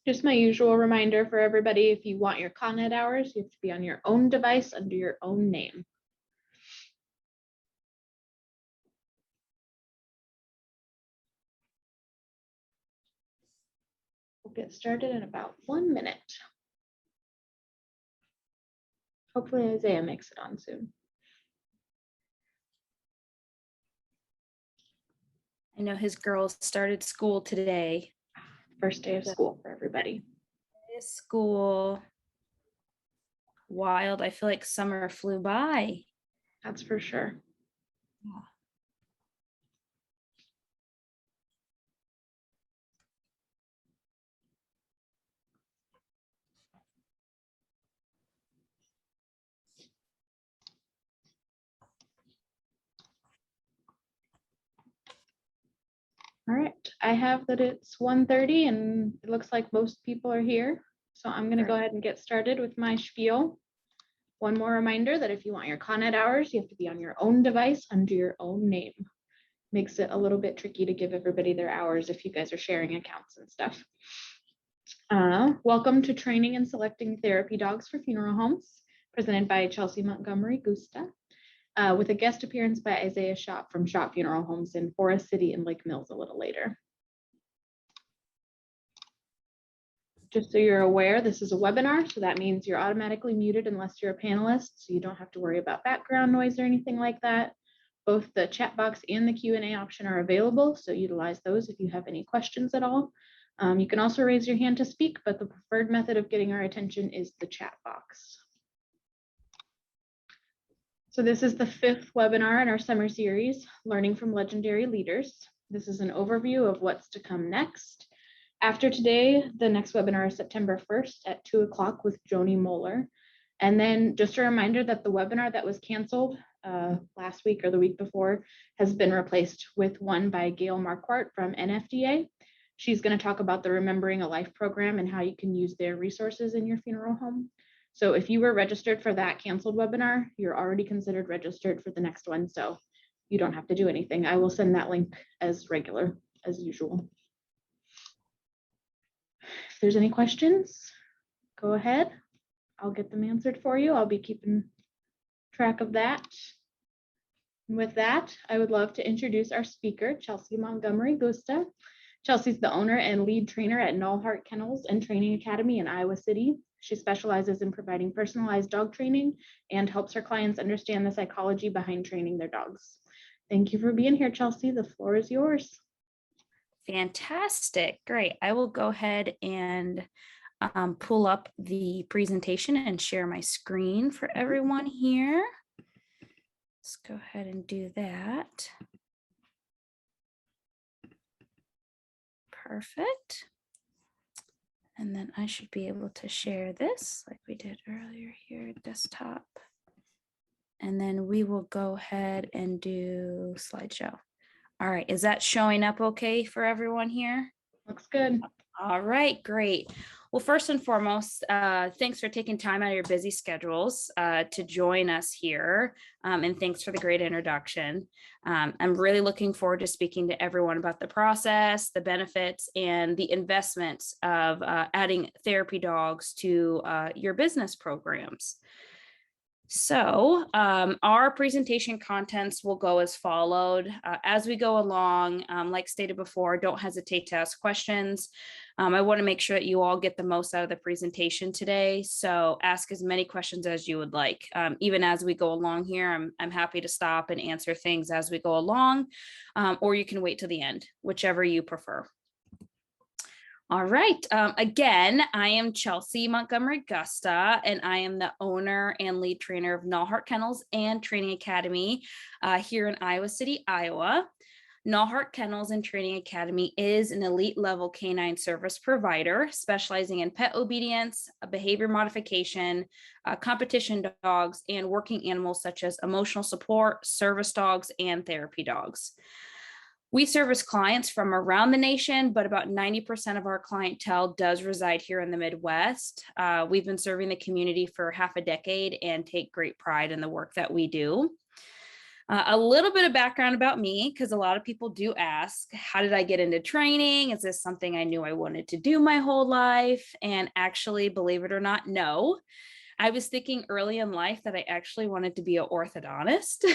Just my usual reminder for everybody, if you want your Con Ed hours, you have to be on your own device under your own name. We'll get started in about 1 minute. Hopefully Isaiah makes it on soon. I know his girls started school today. First day of school for everybody. School. Wild. I feel like summer flew by. That's for sure. Yeah. All right, I have that it's 1:30 and it looks like most people are here. So I'm gonna go ahead and get started with my spiel. One more reminder that if you want your Con Ed hours, you have to be on your own device under your own name. Makes it a little bit tricky to give everybody their hours if you guys are sharing accounts and stuff. Welcome to Training and Selecting Therapy Dogs for Funeral Homes, presented by Chelsea Montgomery Gusta, with a guest appearance by Isaiah Schott from Schott Funeral Homes in Forest City and Lake Mills a little later. Just so you're aware, this is a webinar, so that means you're automatically muted unless you're a panelist, so you don't have to worry about background noise or anything like that. Both the chat box and the Q&A option are available, so utilize those if you have any questions at all. You can also raise your hand to speak, but the preferred method of getting our attention is the chat box. So this is the 5th webinar in our summer series, Learning from Legendary Leaders. This is an overview of what's to come next. After today, the next webinar is September 1st at 2 o'clock with Joni Moeller. And then just a reminder that the webinar that was canceled last week or the week before has been replaced with one by Gail Marquardt from NFDA. She's going to talk about the Remembering a Life program and how you can use their resources in your funeral home. So if you were registered for that canceled webinar, you're already considered registered for the next one. So you don't have to do anything. I will send that link as regular as usual. If there's any questions, go ahead. I'll get them answered for you. I'll be keeping track of that. And with that, I would love to introduce our speaker, Chelsea Montgomery Gusta. Chelsea's the owner and lead trainer at Knallhart Kennels and Training Academy in Iowa City. She specializes in providing personalized dog training and helps her clients understand the psychology behind training their dogs. Thank you for being here, Chelsea. The floor is yours. Fantastic. Great. I will go ahead and pull up the presentation and share my screen for everyone here. Let's go ahead and do that. Perfect. And then I should be able to share this like we did earlier here, desktop. And then we will go ahead and do slideshow. All right, is that showing up okay for everyone here? Looks good. All right, great. Well, first and foremost, thanks for taking time out of your busy schedules to join us here. And thanks for the great introduction. I'm really looking forward to speaking to everyone about the process, the benefits, and the investments of adding therapy dogs to your business programs. So our presentation contents will go as followed. As we go along, like stated before, don't hesitate to ask questions. I want to make sure that you all get the most out of the presentation today. So ask as many questions as you would like. Even as we go along here, I'm happy to stop and answer things as we go along, or you can wait till the end, whichever you prefer. All right. Again, I am Chelsea Montgomery Gusta, and I am the owner and lead trainer of Knallhart Kennels and Training Academy here in Iowa City, Iowa. Knallhart Kennels and Training Academy is an elite level canine service provider specializing in pet obedience, behavior modification, competition dogs, and working animals such as emotional support, service dogs, and therapy dogs. We service clients from around the nation, but about 90% of our clientele does reside here in the Midwest. We've been serving the community for half a decade and take great pride in the work that we do. A little bit of background about me, because a lot of people do ask, how did I get into training? Is this something I knew I wanted to do my whole life? And actually, believe it or not, no. I was thinking early in life that I actually wanted to be an orthodontist.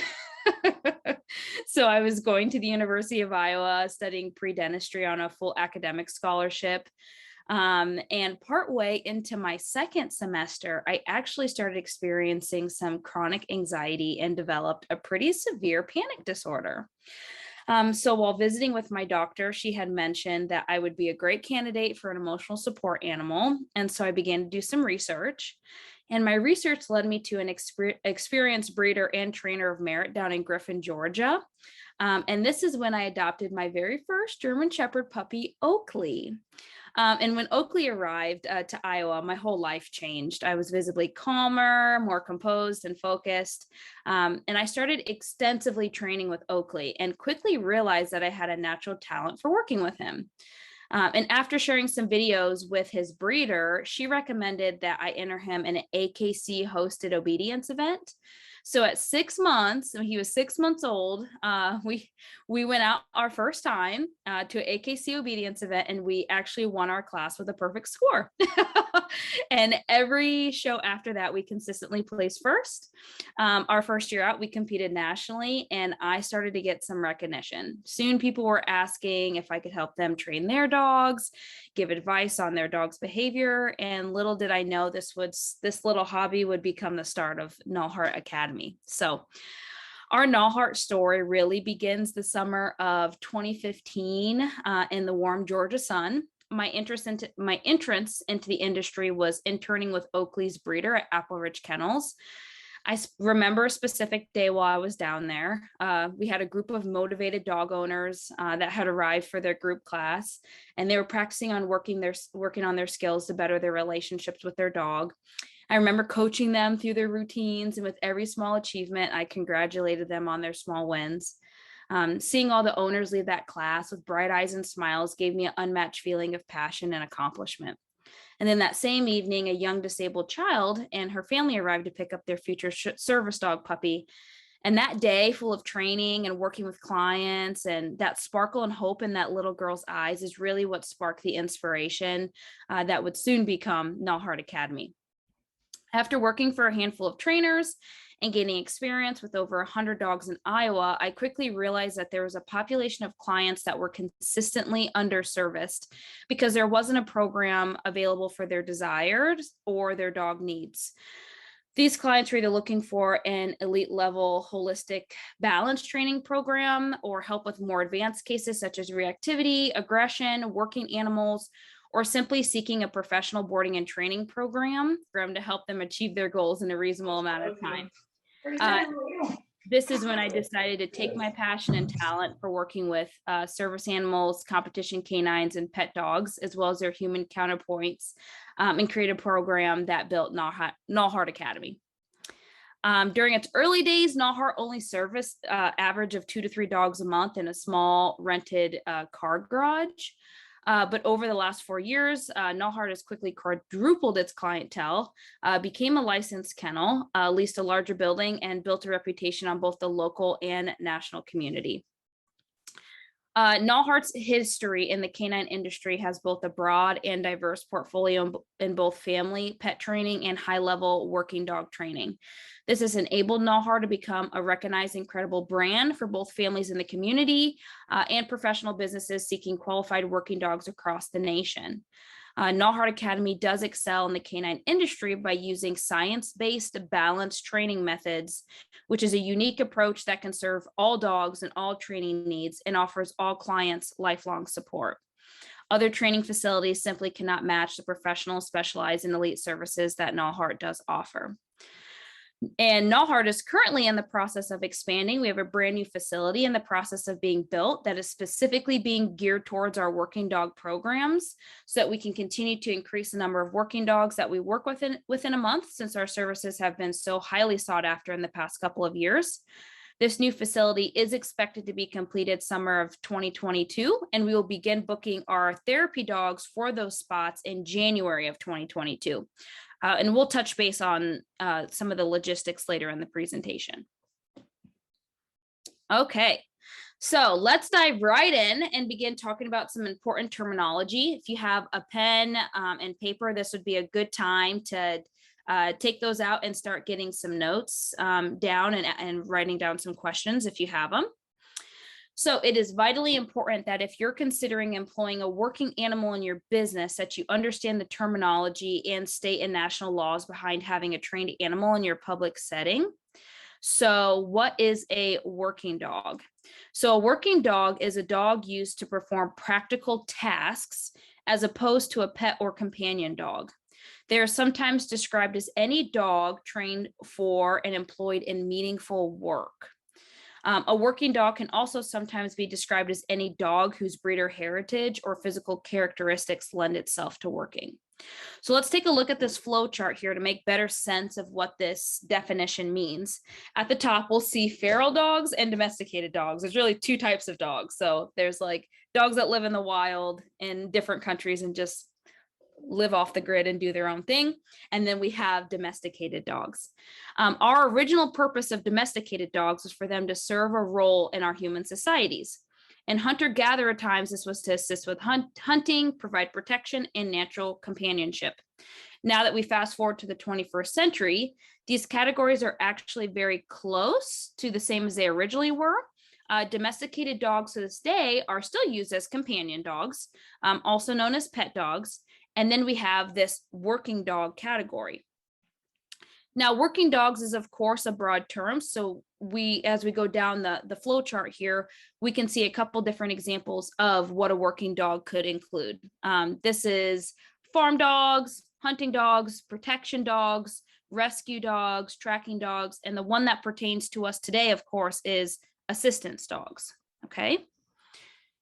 So I was going to the University of Iowa studying pre-dentistry on a full academic scholarship. And partway into my second semester, I actually started experiencing some chronic anxiety and developed a pretty severe panic disorder. So while visiting with my doctor, she had mentioned that I would be a great candidate for an emotional support animal. And so I began to do some research. And my research led me to an experienced breeder and trainer of merit down in Griffin, Georgia. And this is when I adopted my very first German Shepherd puppy, Oakley. And when Oakley arrived to Iowa, my whole life changed. I was visibly calmer, more composed and focused. And I started extensively training with Oakley and quickly realized that I had a natural talent for working with him. And after sharing some videos with his breeder, she recommended that I enter him in an AKC hosted obedience event. So at 6 months, when he was 6 months old, we went out our first time to an AKC obedience event, and we actually won our class with a perfect score. And every show after that, we consistently placed first. Our first year out, we competed nationally, and I started to get some recognition. Soon people were asking if I could help them train their dogs, give advice on their dog's behavior, and little did I know this little hobby would become the start of Knallhart Academy. So our Knallhart story really begins the summer of 2015 in the warm Georgia sun. My entrance into the industry was interning with Oakley's breeder at Knallhart Kennels. I remember a specific day while I was down there. We had a group of motivated dog owners that had arrived for their group class, and they were practicing on working on their skills to better their relationships with their dog. I remember coaching them through their routines, and with every small achievement, I congratulated them on their small wins. Seeing all the owners leave that class with bright eyes and smiles gave me an unmatched feeling of passion and accomplishment. And then that same evening, a young disabled child and her family arrived to pick up their future service dog puppy. And that day, full of training and working with clients, and that sparkle and hope in that little girl's eyes is really what sparked the inspiration that would soon become Knallhart Academy. After working for a handful of trainers and gaining experience with over 100 dogs in Iowa, I quickly realized that there was a population of clients that were consistently underserviced because there wasn't a program available for their desires or their dog needs. These clients were either looking for an elite level holistic balance training program or help with more advanced cases such as reactivity, aggression, working animals, or simply seeking a professional boarding and training program for them to help them achieve their goals in a reasonable amount of time. This is when I decided to take my passion and talent for working with service animals, competition canines, and pet dogs, as well as their human counterpoints, and create a program that built Knallhart Academy. During its early days, Knallhart only serviced average of 2 to 3 dogs a month in a small rented car garage. But over the last 4 years, Knallhart has quickly quadrupled its clientele, became a licensed kennel, leased a larger building, and built a reputation on both the local and national community. Knallhart's history in the canine industry has both a broad and diverse portfolio in both family pet training and high-level working dog training. This has enabled Knallhart to become a recognized and credible brand for both families in the community and professional businesses seeking qualified working dogs across the nation. Knallhart Academy does excel in the canine industry by using science-based balanced training methods, which is a unique approach that can serve all dogs and all training needs and offers all clients lifelong support. Other training facilities simply cannot match the professional, specialized, and elite services that Knallhart does offer. And Knallhart is currently in the process of expanding. We have a brand new facility in the process of being built that is specifically being geared towards our working dog programs so that we can continue to increase the number of working dogs that we work within a month, since our services have been so highly sought after in the past couple of years. This new facility is expected to be completed summer of 2022, and we will begin booking our therapy dogs for those spots in January of 2022. And we'll touch base on some of the logistics later in the presentation. Okay, so let's dive right in and begin talking about some important terminology. If you have a pen and paper, this would be a good time to take those out and start getting some notes down and writing down some questions if you have them. So it is vitally important that if you're considering employing a working animal in your business, that you understand the terminology and state and national laws behind having a trained animal in your public setting. So what is a working dog? So a working dog is a dog used to perform practical tasks as opposed to a pet or companion dog. They are sometimes described as any dog trained for and employed in meaningful work. A working dog can also sometimes be described as any dog whose breeder heritage or physical characteristics lend itself to working. So let's take a look at this flow chart here to make better sense of what this definition means. At the top, we'll see feral dogs and domesticated dogs. There's really two types of dogs. So there's like dogs that live in the wild in different countries and just live off the grid and do their own thing. And then we have domesticated dogs. Our original purpose of domesticated dogs was for them to serve a role in our human societies. In hunter-gatherer times, this was to assist with hunting, provide protection, and natural companionship. Now that we fast forward to the 21st century, these categories are actually very close to the same as they originally were. Domesticated dogs to this day are still used as companion dogs, also known as pet dogs. And then we have this working dog category. Now, working dogs is, of course, a broad term. So as we go down the flow chart here, we can see a couple different examples of what a working dog could include. This is farm dogs, hunting dogs, protection dogs, rescue dogs, tracking dogs, and the one that pertains to us today, of course, is assistance dogs. Okay.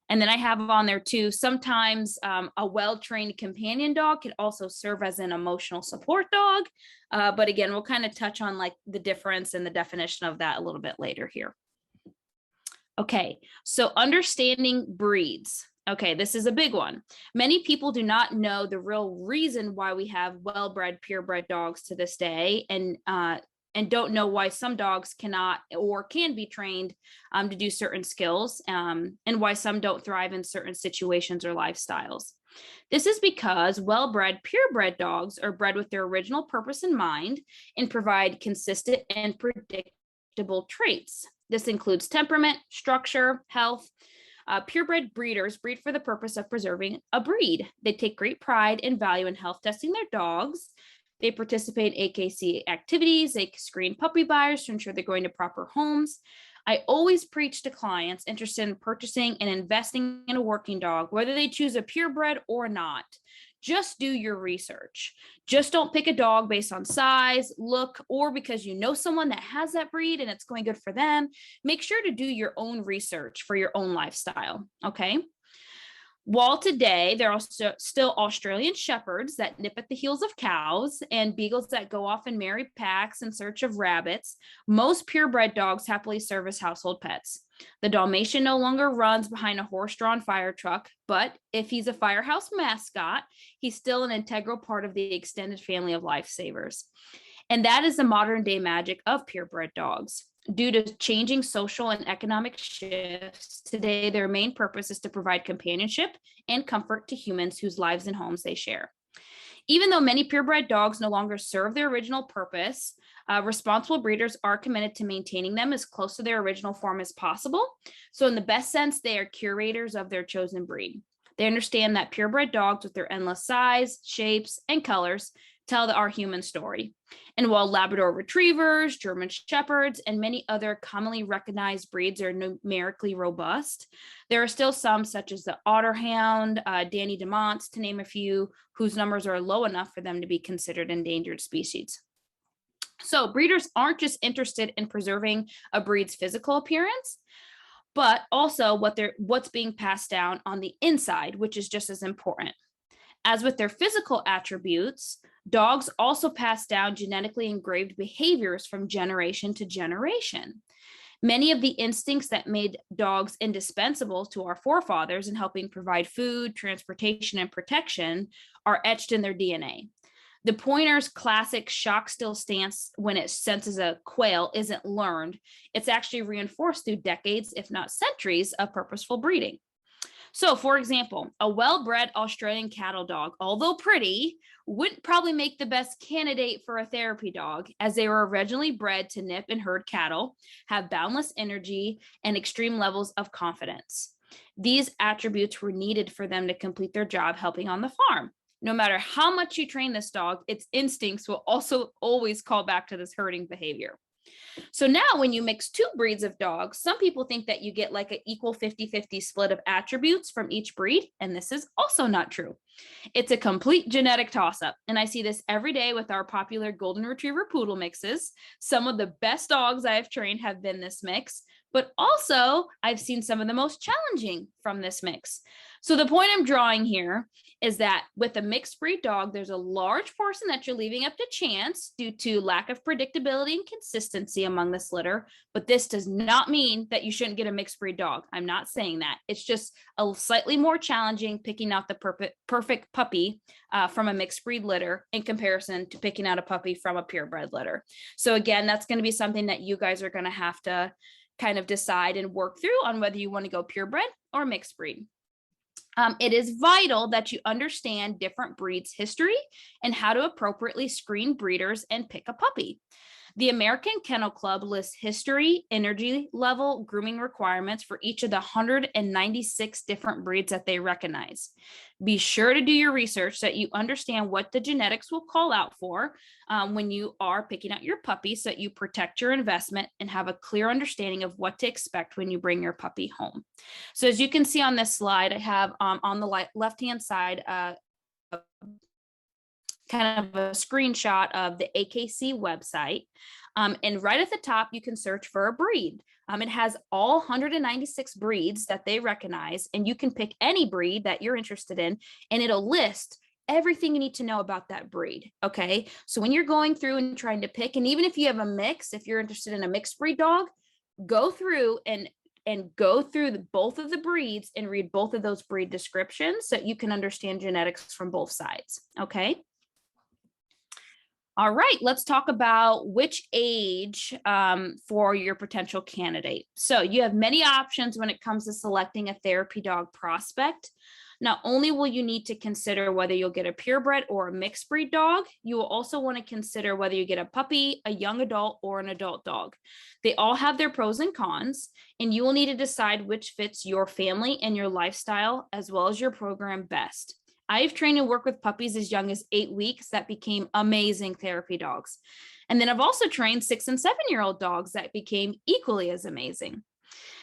And then I have on there too, sometimes a well-trained companion dog can also serve as an emotional support dog. But again, we'll kind of touch on like the difference and the definition of that a little bit later here. Okay, so understanding breeds. Okay, this is a big one. Many people do not know the real reason why we have well-bred, purebred dogs to this day, and don't know why some dogs cannot or can be trained to do certain skills, and why some don't thrive in certain situations or lifestyles. This is because well-bred, purebred dogs are bred with their original purpose in mind and provide consistent and predictable traits. This includes temperament, structure, health. Purebred breeders breed for the purpose of preserving a breed. They take great pride and value in health testing their dogs. They participate in AKC activities. They screen puppy buyers to ensure they're going to proper homes. I always preach to clients interested in purchasing and investing in a working dog, whether they choose a purebred or not. Just do your research. Just don't pick a dog based on size, look, or because you know someone that has that breed and it's going good for them. Make sure to do your own research for your own lifestyle, okay? While today, there are still Australian shepherds that nip at the heels of cows and beagles that go off in merry packs in search of rabbits, most purebred dogs happily serve as household pets. The Dalmatian no longer runs behind a horse-drawn fire truck, but if he's a firehouse mascot, he's still an integral part of the extended family of lifesavers. And that is the modern day magic of purebred dogs. Due to changing social and economic shifts, today their main purpose is to provide companionship and comfort to humans whose lives and homes they share. Even though many purebred dogs no longer serve their original purpose, responsible breeders are committed to maintaining them as close to their original form as possible. So in the best sense, they are curators of their chosen breed. They understand that purebred dogs with their endless size, shapes, and colors tell our human story. And while Labrador retrievers, German shepherds, and many other commonly recognized breeds are numerically robust, there are still some such as the Otterhound, Danny DeMonts, to name a few, whose numbers are low enough for them to be considered endangered species. So breeders aren't just interested in preserving a breed's physical appearance, but also what's being passed down on the inside, which is just as important. As with their physical attributes, dogs also pass down genetically engraved behaviors from generation to generation. Many of the instincts that made dogs indispensable to our forefathers in helping provide food, transportation, and protection are etched in their DNA. The pointer's classic shock still stance when it senses a quail isn't learned. It's actually reinforced through decades, if not centuries, of purposeful breeding. So, for example, a well-bred Australian cattle dog, although pretty, wouldn't probably make the best candidate for a therapy dog, as they were originally bred to nip and herd cattle, have boundless energy, and extreme levels of confidence. These attributes were needed for them to complete their job helping on the farm. No matter how much you train this dog, its instincts will also always call back to this herding behavior. So now when you mix two breeds of dogs, some people think that you get like an equal 50-50 split of attributes from each breed, and this is also not true. It's a complete genetic toss-up, and I see this every day with our popular golden retriever poodle mixes. Some of the best dogs I have trained have been this mix, but also I've seen some of the most challenging from this mix. So the point I'm drawing here is that with a mixed breed dog, there's a large portion that you're leaving up to chance due to lack of predictability and consistency among this litter. But this does not mean that you shouldn't get a mixed breed dog. I'm not saying that. It's just a slightly more challenging picking out the perfect puppy from a mixed breed litter in comparison to picking out a puppy from a purebred litter. So again, that's going to be something that you guys are going to have to kind of decide and work through on whether you want to go purebred or mixed breed. It is vital that you understand different breeds' history and how to appropriately screen breeders and pick a puppy. The American Kennel Club lists history, energy level, grooming requirements for each of the 196 different breeds that they recognize. Be sure to do your research so that you understand what the genetics will call out for when you are picking out your puppy, so that you protect your investment and have a clear understanding of what to expect when you bring your puppy home. So as you can see on this slide, I have on the left-hand side kind of a screenshot of the AKC website. And right at the top, you can search for a breed. It has all 196 breeds that they recognize, and you can pick any breed that you're interested in, and it'll list everything you need to know about that breed. Okay. So when you're going through and trying to pick, and even if you have a mix, if you're interested in a mixed breed dog, go through and go through both of the breeds and read both of those breed descriptions so that you can understand genetics from both sides. Okay. All right, let's talk about which age for your potential candidate. So you have many options when it comes to selecting a therapy dog prospect. Not only will you need to consider whether you'll get a purebred or a mixed breed dog, you will also want to consider whether you get a puppy, a young adult, or an adult dog. They all have their pros and cons, and you will need to decide which fits your family and your lifestyle, as well as your program best. I've trained and worked with puppies as young as 8 weeks that became amazing therapy dogs. And then I've also trained 6 and 7-year-old dogs that became equally as amazing.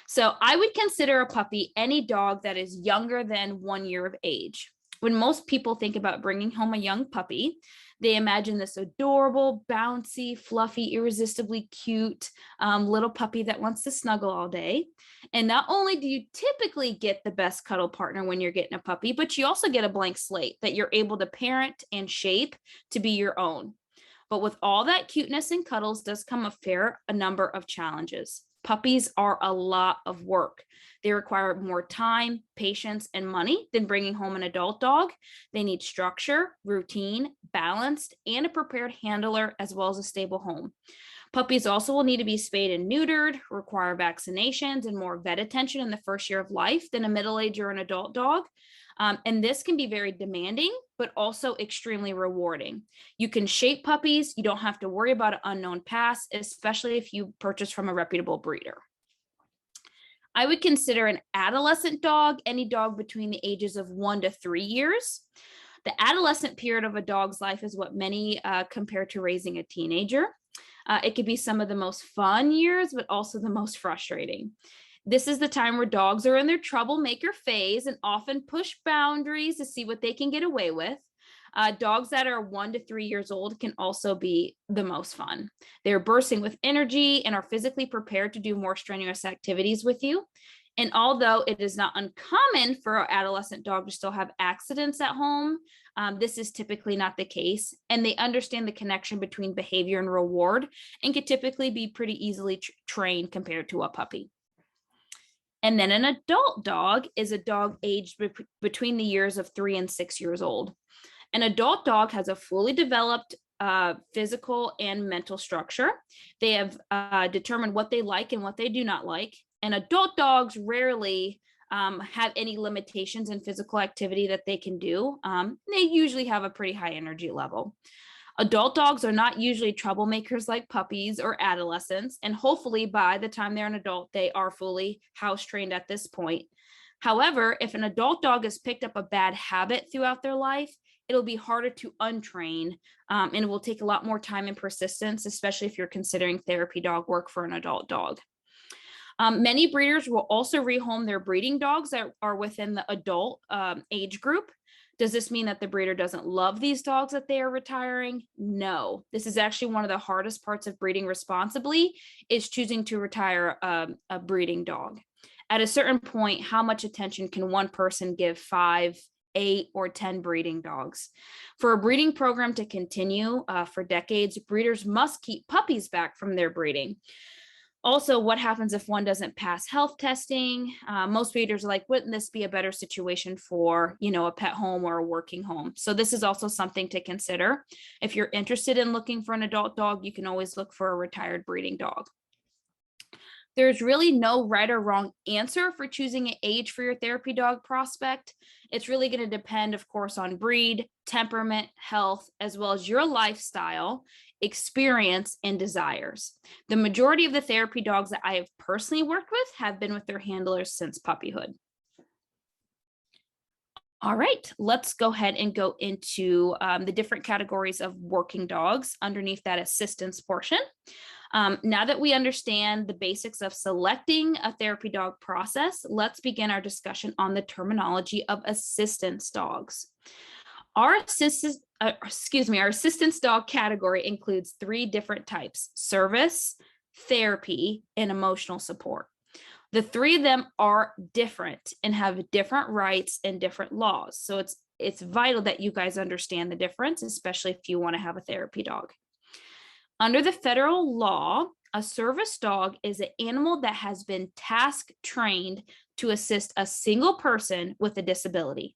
So I would consider a puppy any dog that is younger than 1 year of age. When most people think about bringing home a young puppy, they imagine this adorable, bouncy, fluffy, irresistibly cute little puppy that wants to snuggle all day. And not only do you typically get the best cuddle partner when you're getting a puppy, but you also get a blank slate that you're able to parent and shape to be your own. But with all that cuteness and cuddles does come a number of challenges. Puppies are a lot of work. They require more time, patience, and money than bringing home an adult dog. They need structure, routine, balanced, and a prepared handler, as well as a stable home. Puppies also will need to be spayed and neutered, require vaccinations and more vet attention in the first year of life than a middle-aged or an adult dog. And this can be very demanding, but also extremely rewarding. You can shape puppies. You don't have to worry about an unknown past, especially if you purchase from a reputable breeder. I would consider an adolescent dog any dog between the ages of 1 to 3 years. The adolescent period of a dog's life is what many compare to raising a teenager. It could be some of the most fun years, but also the most frustrating. This is the time where dogs are in their troublemaker phase and often push boundaries to see what they can get away with. Dogs that are 1 to 3 years old can also be the most fun. They're bursting with energy and are physically prepared to do more strenuous activities with you. And although it is not uncommon for an adolescent dog to still have accidents at home, this is typically not the case. And they understand the connection between behavior and reward and can typically be pretty easily trained compared to a puppy. And then an adult dog is a dog aged between the years of 3 and 6 years old. An adult dog has a fully developed physical and mental structure. They have determined what they like and what they do not like. And adult dogs rarely have any limitations in physical activity that they can do. They usually have a pretty high energy level. Adult dogs are not usually troublemakers like puppies or adolescents, and hopefully by the time they're an adult, they are fully house trained at this point. However, if an adult dog has picked up a bad habit throughout their life, it'll be harder to untrain, and it will take a lot more time and persistence, especially if you're considering therapy dog work for an adult dog. Many breeders will also rehome their breeding dogs that are within the adult age group. Does this mean that the breeder doesn't love these dogs that they are retiring? No, this is actually one of the hardest parts of breeding responsibly, is choosing to retire a breeding dog. At a certain point, how much attention can one person give 5, 8, or 10 breeding dogs? For a breeding program to continue for decades, breeders must keep puppies back from their breeding. Also, what happens if one doesn't pass health testing? Most breeders are like, wouldn't this be a better situation for, a pet home or a working home? So this is also something to consider. If you're interested in looking for an adult dog, you can always look for a retired breeding dog. There's really no right or wrong answer for choosing an age for your therapy dog prospect. It's really going to depend, of course, on breed, temperament, health, as well as your lifestyle, experience, and desires. The majority of the therapy dogs that I have personally worked with have been with their handlers since puppyhood. All right, let's go ahead and go into the different categories of working dogs underneath that assistance portion. Now that we understand the basics of selecting a therapy dog process, let's begin our discussion on the terminology of assistance dogs. Our assistance dog category includes 3 different types: service, therapy, and emotional support. The 3 of them are different and have different rights and different laws. So it's vital that you guys understand the difference, especially if you want to have a therapy dog. Under the federal law, a service dog is an animal that has been task trained to assist a single person with a disability.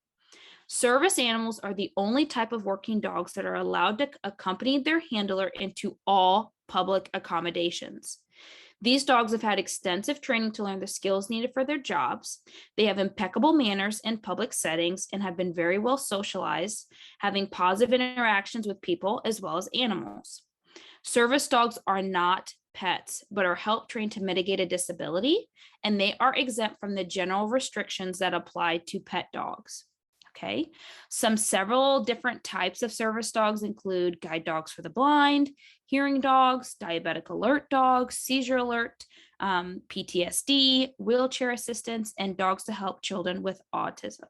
Service animals are the only type of working dogs that are allowed to accompany their handler into all public accommodations. These dogs have had extensive training to learn the skills needed for their jobs. They have impeccable manners in public settings and have been very well socialized, having positive interactions with people as well as animals. Service dogs are not pets, but are help trained to mitigate a disability, and they are exempt from the general restrictions that apply to pet dogs. Okay, several different types of service dogs include guide dogs for the blind, hearing dogs, diabetic alert dogs, seizure alert, PTSD, wheelchair assistance, and dogs to help children with autism.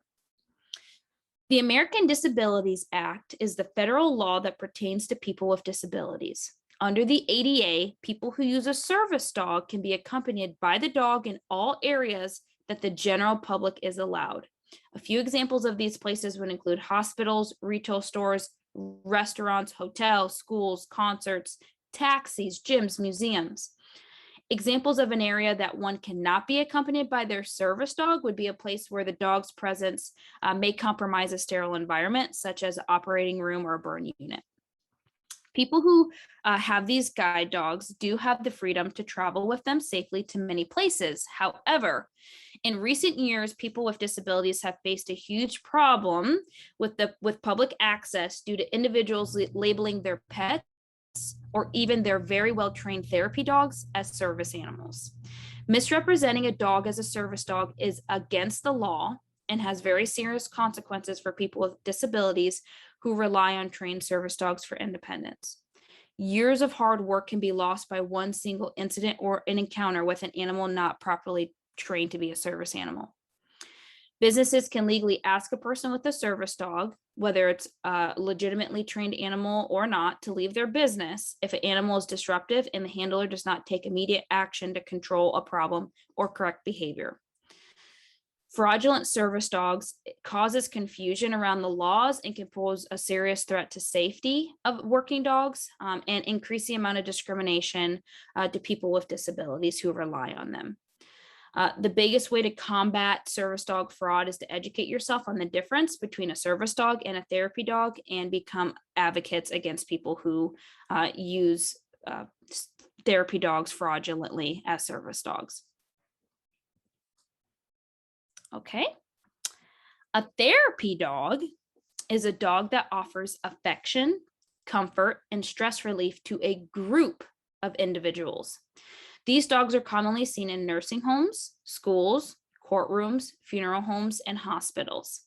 The American Disabilities Act is the federal law that pertains to people with disabilities. Under the ADA, people who use a service dog can be accompanied by the dog in all areas that the general public is allowed. A few examples of these places would include hospitals, retail stores, restaurants, hotels, schools, concerts, taxis, gyms, museums. Examples of an area that one cannot be accompanied by their service dog would be a place where the dog's presence may compromise a sterile environment, such as an operating room or a burn unit. People who have these guide dogs do have the freedom to travel with them safely to many places. However, in recent years, people with disabilities have faced a huge problem with public access due to individuals labeling their pets or even their very well-trained therapy dogs as service animals. Misrepresenting a dog as a service dog is against the law and has very serious consequences for people with disabilities who rely on trained service dogs for independence. Years of hard work can be lost by one single incident or an encounter with an animal not properly trained to be a service animal. Businesses can legally ask a person with a service dog, whether it's a legitimately trained animal or not, to leave their business if an animal is disruptive and the handler does not take immediate action to control a problem or correct behavior. Fraudulent service dogs causes confusion around the laws and can pose a serious threat to safety of working dogs and increase the amount of discrimination to people with disabilities who rely on them. The biggest way to combat service dog fraud is to educate yourself on the difference between a service dog and a therapy dog and become advocates against people who use therapy dogs fraudulently as service dogs. Okay. A therapy dog is a dog that offers affection, comfort, and stress relief to a group of individuals. These dogs are commonly seen in nursing homes, schools, courtrooms, funeral homes, and hospitals.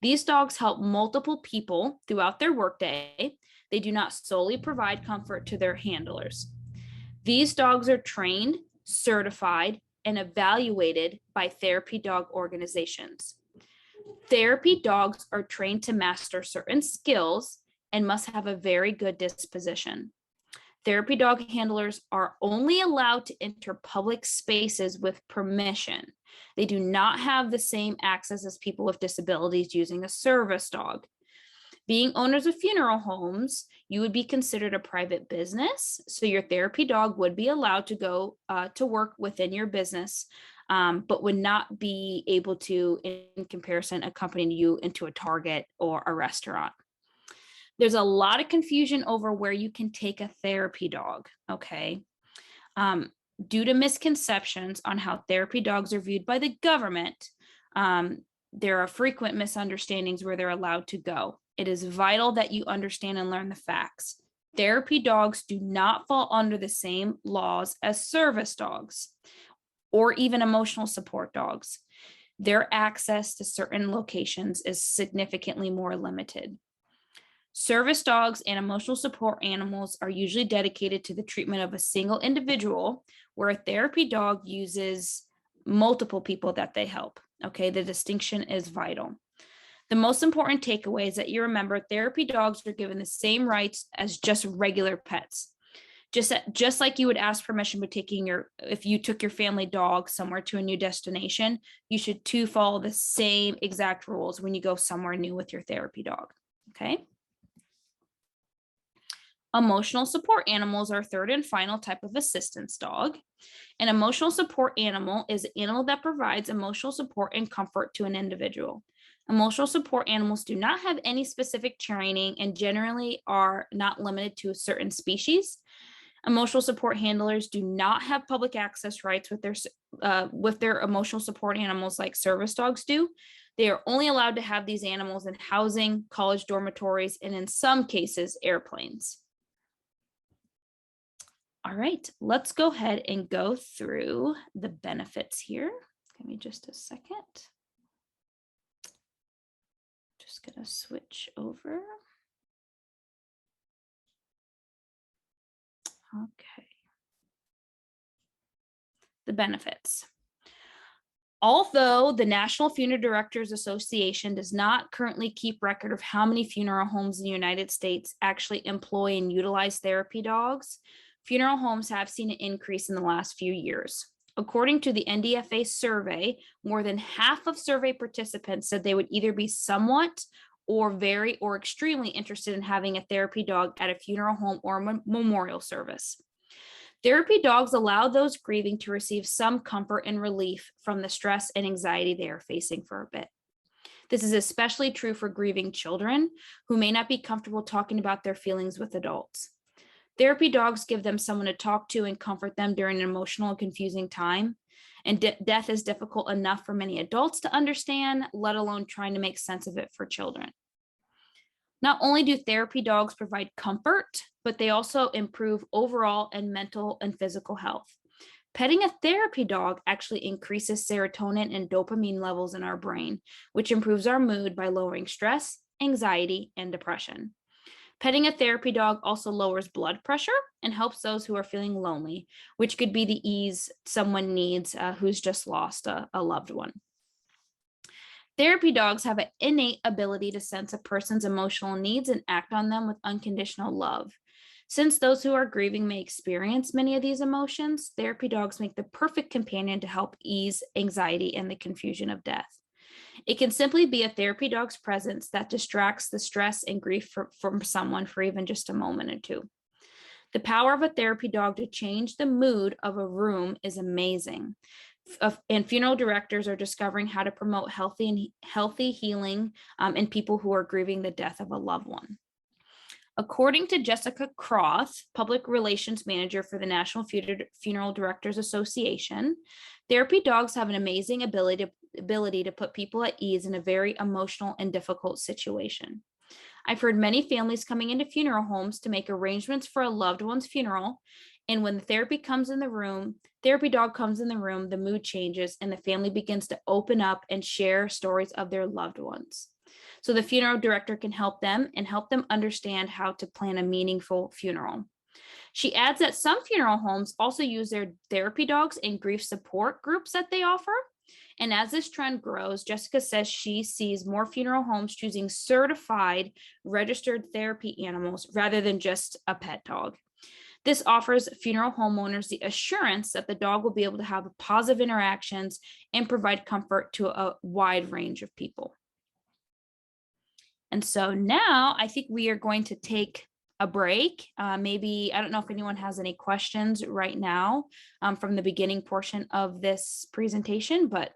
These dogs help multiple people throughout their workday. They do not solely provide comfort to their handlers. These dogs are trained, certified, and evaluated by therapy dog organizations. Therapy dogs are trained to master certain skills and must have a very good disposition. Therapy dog handlers are only allowed to enter public spaces with permission. They do not have the same access as people with disabilities using a service dog. Being owners of funeral homes, you would be considered a private business, so your therapy dog would be allowed to go to work within your business, but would not be able to, in comparison, accompany you into a Target or a restaurant. There's a lot of confusion over where you can take a therapy dog, okay? Due to misconceptions on how therapy dogs are viewed by the government, there are frequent misunderstandings where they're allowed to go. It is vital that you understand and learn the facts. Therapy dogs do not fall under the same laws as service dogs or even emotional support dogs. Their access to certain locations is significantly more limited. Service dogs and emotional support animals are usually dedicated to the treatment of a single individual, where a therapy dog uses multiple people that they help. Okay, the distinction is vital. The most important takeaway is that you remember therapy dogs are given the same rights as just regular pets. Just like you would ask permission with if you took your family dog somewhere to a new destination, you should too follow the same exact rules when you go somewhere new with your therapy dog. Okay. Emotional support animals are third and final type of assistance dog. An emotional support animal is an animal that provides emotional support and comfort to an individual. Emotional support animals do not have any specific training and generally are not limited to a certain species. Emotional support handlers do not have public access rights with their emotional support animals like service dogs do. They are only allowed to have these animals in housing, college dormitories, and in some cases, airplanes. All right, let's go ahead and go through the benefits here. Give me just a second. Just gonna switch over. Okay. The benefits. Although the National Funeral Directors Association does not currently keep record of how many funeral homes in the United States actually employ and utilize therapy dogs, funeral homes have seen an increase in the last few years. According to the NDFA survey, more than half of survey participants said they would either be somewhat or very or extremely interested in having a therapy dog at a funeral home or a memorial service. Therapy dogs allow those grieving to receive some comfort and relief from the stress and anxiety they are facing for a bit. This is especially true for grieving children who may not be comfortable talking about their feelings with adults. Therapy dogs give them someone to talk to and comfort them during an emotional and confusing time. And death is difficult enough for many adults to understand, let alone trying to make sense of it for children. Not only do therapy dogs provide comfort, but they also improve overall and mental and physical health. Petting a therapy dog actually increases serotonin and dopamine levels in our brain, which improves our mood by lowering stress, anxiety, and depression. Petting a therapy dog also lowers blood pressure and helps those who are feeling lonely, which could be the ease someone needs who's just lost a loved one. Therapy dogs have an innate ability to sense a person's emotional needs and act on them with unconditional love. Since those who are grieving may experience many of these emotions, therapy dogs make the perfect companion to help ease anxiety and the confusion of death. It can simply be a therapy dog's presence that distracts the stress and grief from someone for even just a moment or two. The power of a therapy dog to change the mood of a room is amazing. and funeral directors are discovering how to promote healthy healing in people who are grieving the death of a loved one. According to Jessica Croth, public relations manager for the National Funeral Directors Association, therapy dogs have an amazing ability to put people at ease in a very emotional and difficult situation. I've heard many families coming into funeral homes to make arrangements for a loved one's funeral. And when the therapy dog comes in the room, the mood changes and the family begins to open up and share stories of their loved ones. So the funeral director can help them understand how to plan a meaningful funeral. She adds that some funeral homes also use their therapy dogs in grief support groups that they offer. And as this trend grows, Jessica says she sees more funeral homes choosing certified registered therapy animals rather than just a pet dog. This offers funeral homeowners the assurance that the dog will be able to have positive interactions and provide comfort to a wide range of people. And so now I think we are going to take a break. Maybe, I don't know if anyone has any questions right now from the beginning portion of this presentation, but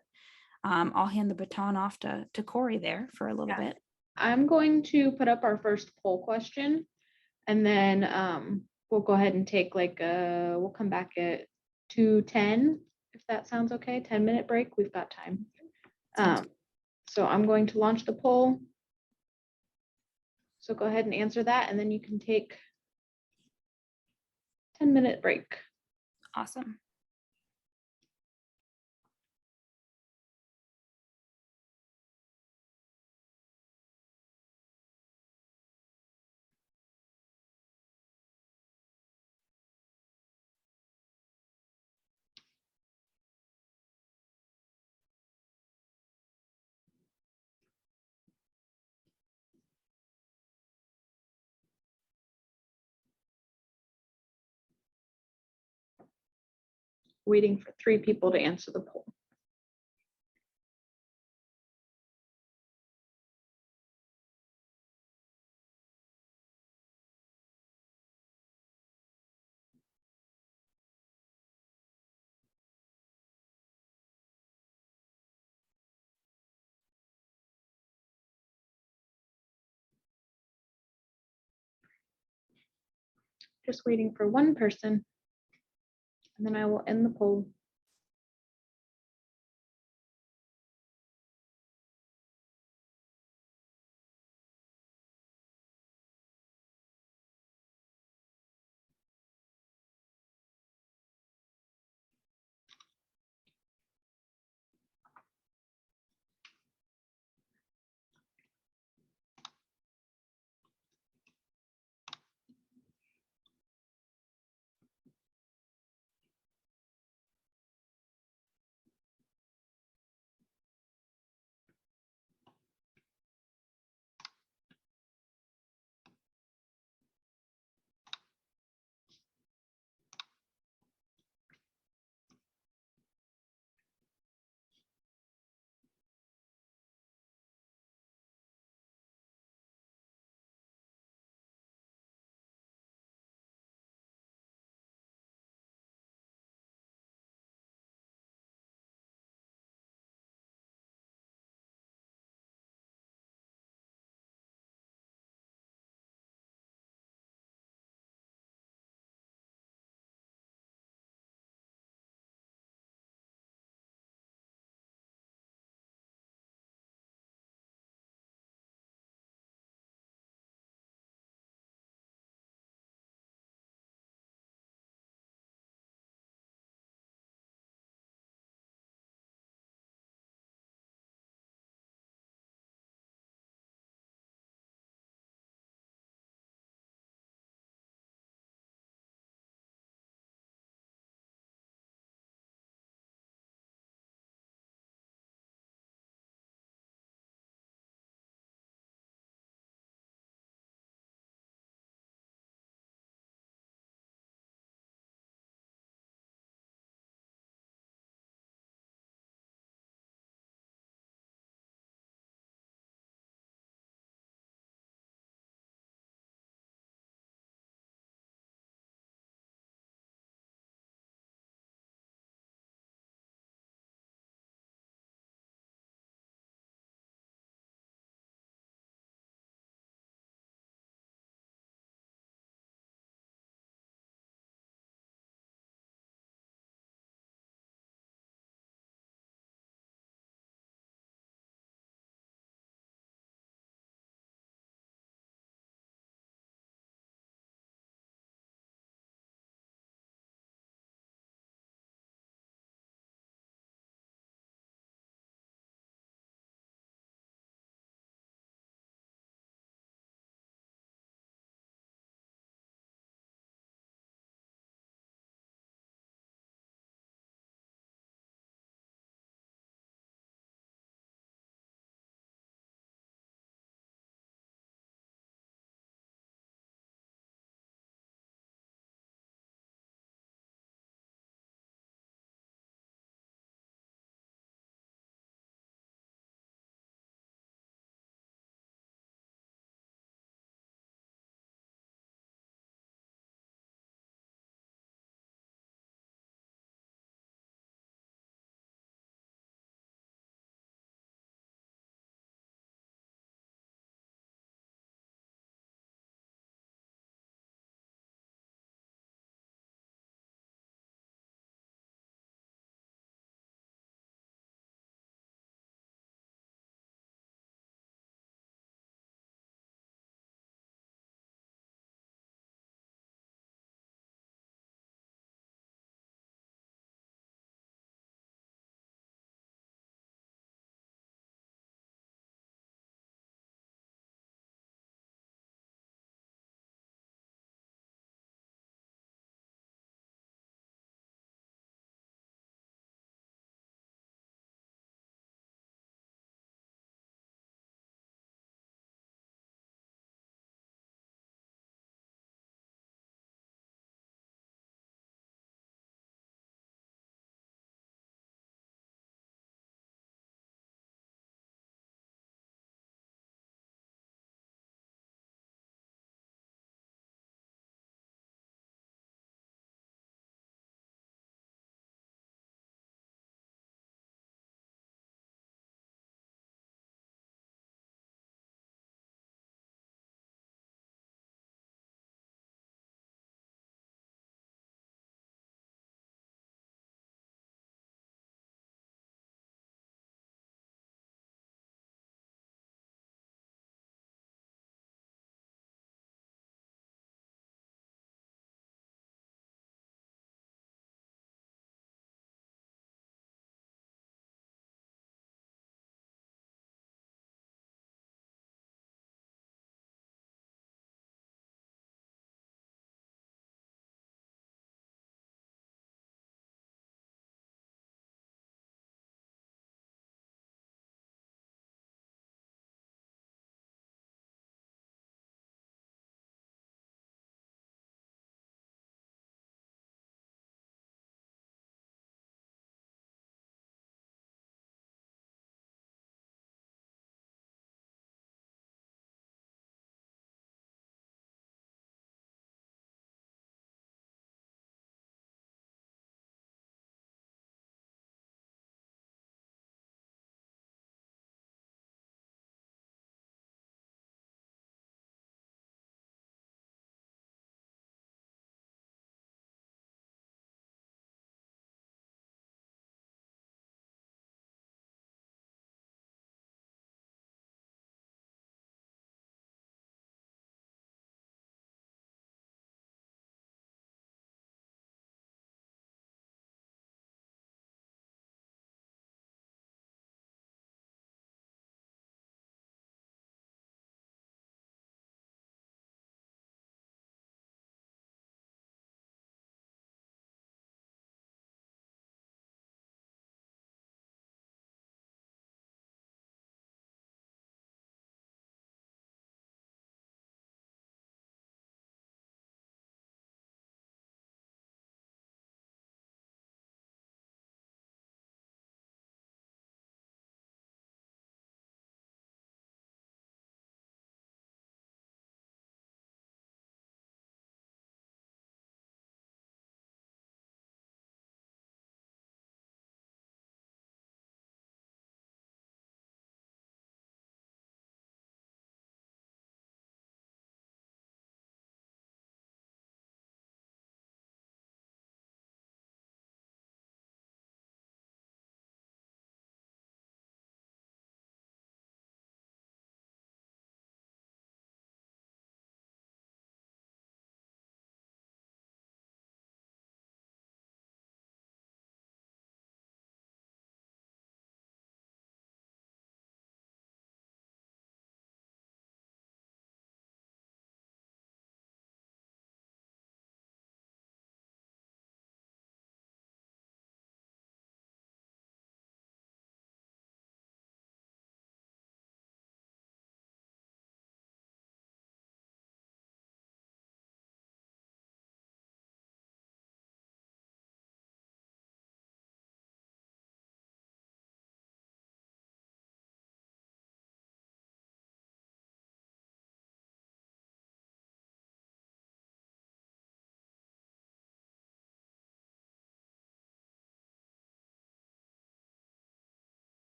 I'll hand the baton off to Corey there for a little bit. I'm going to put up our first poll question, and then we'll go ahead and take we'll come back at 2:10, if that sounds okay. 10-minute break. We've got time. So I'm going to launch the poll. So go ahead and answer that, and then you can take 10-minute break. Awesome. Waiting for 3 people to answer the poll. Just waiting for 1 person, and then I will end the poll.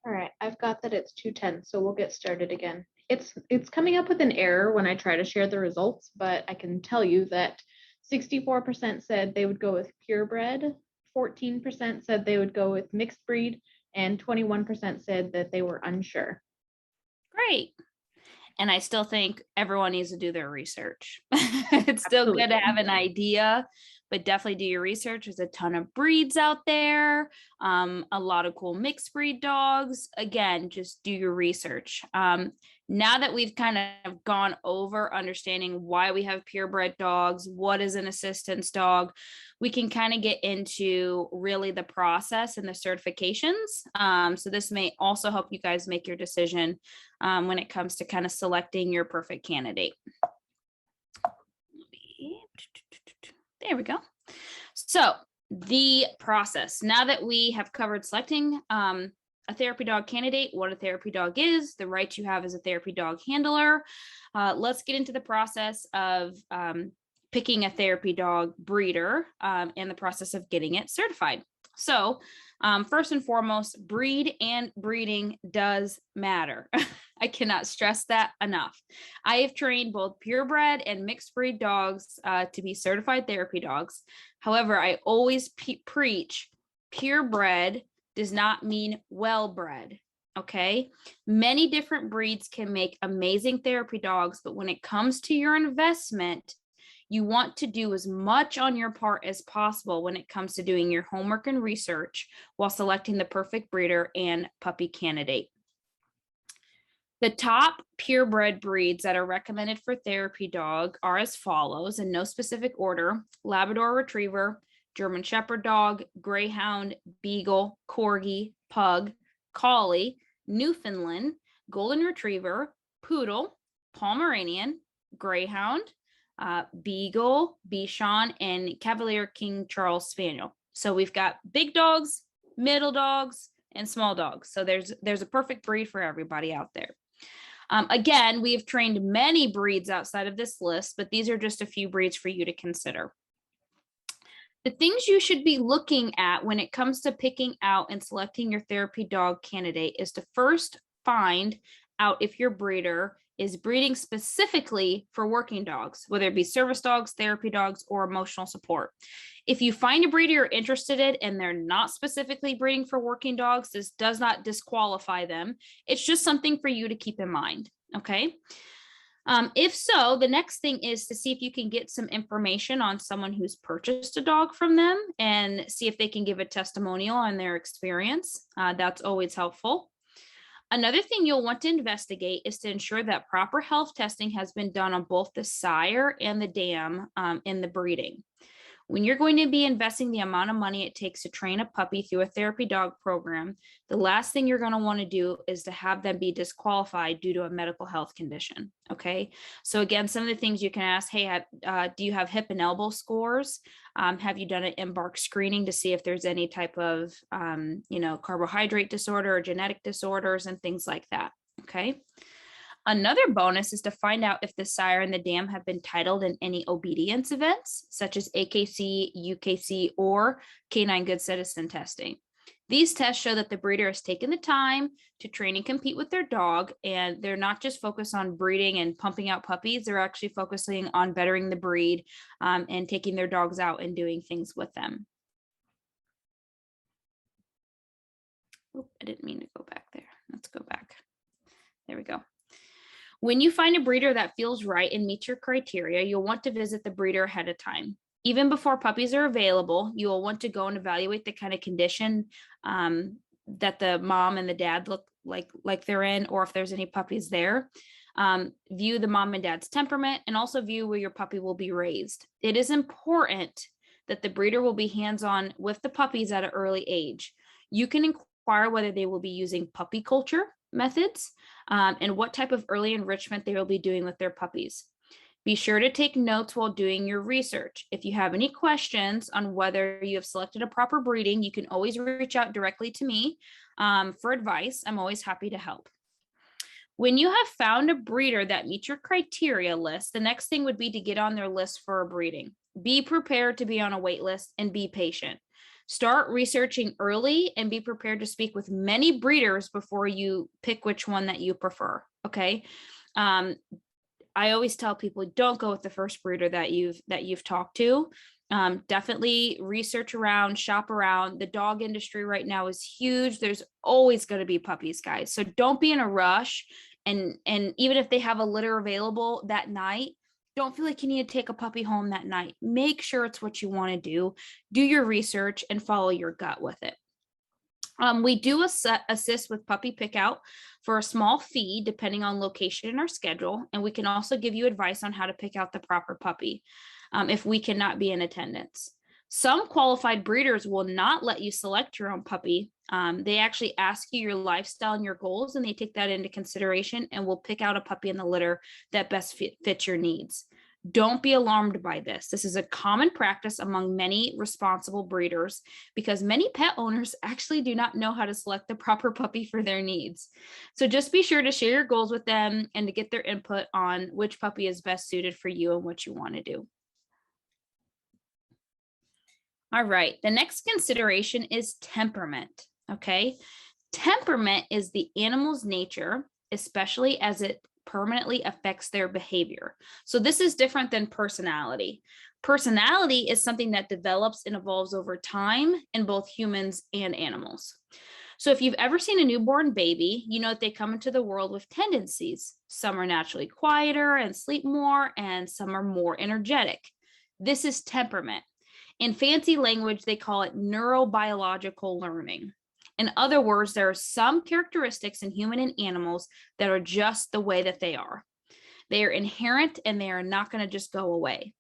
All right, I've got that it's 2:10, so we'll get started again. It's coming up with an error when I try to share the results, but I can tell you that 64% said they would go with purebred, 14% said they would go with mixed breed, and 21% said that they were unsure. Great. And I still think everyone needs to do their research. It's still good to have an idea, but definitely do your research. There's a ton of breeds out there, a lot of cool mixed breed dogs. Again, just do your research. Now that we've kind of gone over understanding why we have purebred dogs, what is an assistance dog, we can kind of get into really the process and the certifications. So this may also help you guys make your decision when it comes to kind of selecting your perfect candidate. There we go. So the process, now that we have covered selecting a therapy dog candidate, what a therapy dog is, the rights you have as a therapy dog handler, let's get into the process of picking a therapy dog breeder and the process of getting it certified. So first and foremost, breed and breeding does matter. I cannot stress that enough. I have trained both purebred and mixed breed dogs to be certified therapy dogs. However, I always preach purebred does not mean well-bred. Okay. Many different breeds can make amazing therapy dogs, but when it comes to your investment, you want to do as much on your part as possible when it comes to doing your homework and research while selecting the perfect breeder and puppy candidate. The top purebred breeds that are recommended for therapy dog are as follows in no specific order: Labrador Retriever, German Shepherd Dog, Greyhound, Beagle, Corgi, Pug, Collie, Newfoundland, Golden Retriever, Poodle, Pomeranian, Greyhound, Beagle, Bichon, and Cavalier King Charles Spaniel. So we've got big dogs, middle dogs, and small dogs. So there's a perfect breed for everybody out there. Again, we have trained many breeds outside of this list, but these are just a few breeds for you to consider. The things you should be looking at when it comes to picking out and selecting your therapy dog candidate is to first find out if your breeder is breeding specifically for working dogs, whether it be service dogs, therapy dogs, or emotional support. If you find a breeder you're interested in and they're not specifically breeding for working dogs, this does not disqualify them. It's just something for you to keep in mind, okay? If so, the next thing is to see if you can get some information on someone who's purchased a dog from them and see if they can give a testimonial on their experience. That's always helpful. Another thing you'll want to investigate is to ensure that proper health testing has been done on both the sire and the dam in the breeding. When you're going to be investing the amount of money it takes to train a puppy through a therapy dog program, the last thing you're going to want to do is to have them be disqualified due to a medical health condition. Okay. So again, some of the things you can ask, hey, do you have hip and elbow scores? Have you done an embark screening to see if there's any type of, carbohydrate disorder or genetic disorders and things like that? Okay. Another bonus is to find out if the sire and the dam have been titled in any obedience events, such as AKC, UKC, or canine good citizen testing. These tests show that the breeder has taken the time to train and compete with their dog, and they're not just focused on breeding and pumping out puppies, they're actually focusing on bettering the breed and taking their dogs out and doing things with them. Oh, I didn't mean to go back there. Let's go back. There we go. When you find a breeder that feels right and meets your criteria, you'll want to visit the breeder ahead of time. Even before puppies are available, you will want to go and evaluate the kind of condition that the mom and the dad look like they're in, or if there's any puppies there. View the mom and dad's temperament, and also view where your puppy will be raised. It is important that the breeder will be hands-on with the puppies at an early age. You can inquire whether they will be using puppy culture methods and what type of early enrichment they will be doing with their puppies. Be sure to take notes while doing your research. If you have any questions on whether you have selected a proper breeding, you can always reach out directly to me for advice. I'm always happy to help. When you have found a breeder that meets your criteria list, the next thing would be to get on their list for a breeding. Be prepared to be on a wait list and be patient. Start researching early and be prepared to speak with many breeders before you pick which one that you prefer. Okay. I always tell people, don't go with the first breeder that you've talked to. Definitely research around, shop around. The dog industry right now is huge. There's always going to be puppies, guys. So don't be in a rush. And even if they have a litter available that night, don't feel like you need to take a puppy home that night. Make sure it's what you want to do. Do your research and follow your gut with it. We do assist with puppy pick out for a small fee, depending on location in our schedule. And we can also give you advice on how to pick out the proper puppy if we cannot be in attendance. Some qualified breeders will not let you select your own puppy. They actually ask you your lifestyle and your goals, and they take that into consideration and will pick out a puppy in the litter that best fits your needs. Don't be alarmed by this. This is a common practice among many responsible breeders because many pet owners actually do not know how to select the proper puppy for their needs. So just be sure to share your goals with them and to get their input on which puppy is best suited for you and what you want to do. All right, the next consideration is temperament, okay? Temperament is the animal's nature, especially as it permanently affects their behavior. So this is different than personality. Personality is something that develops and evolves over time in both humans and animals. So if you've ever seen a newborn baby, you know that they come into the world with tendencies. Some are naturally quieter and sleep more, and some are more energetic. This is temperament. In fancy language, they call it neurobiological learning. In other words, there are some characteristics in human and animals that are just the way that they are. They are inherent and they are not going to just go away.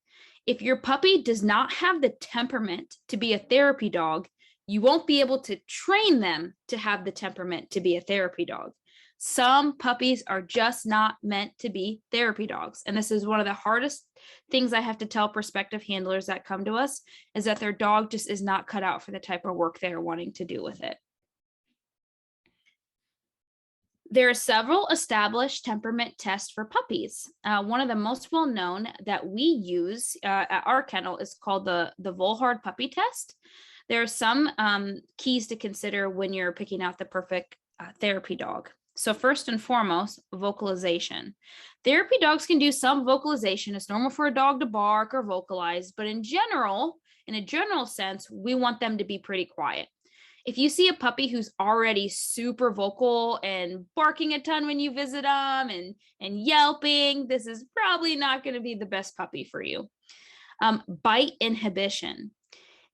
If your puppy does not have the temperament to be a therapy dog, you won't be able to train them to have the temperament to be a therapy dog. Some puppies are just not meant to be therapy dogs. And this is one of the hardest things I have to tell prospective handlers that come to us, is that their dog just is not cut out for the type of work they're wanting to do with it. There are several established temperament tests for puppies. One of the most well-known that we use at our kennel is called the Knallhart puppy test. There are some keys to consider when you're picking out the perfect therapy dog. So first and foremost, vocalization. Therapy dogs can do some vocalization. It's normal for a dog to bark or vocalize, but in a general sense, we want them to be pretty quiet. If you see a puppy who's already super vocal and barking a ton when you visit them and yelping, this is probably not going to be the best puppy for you. Bite inhibition.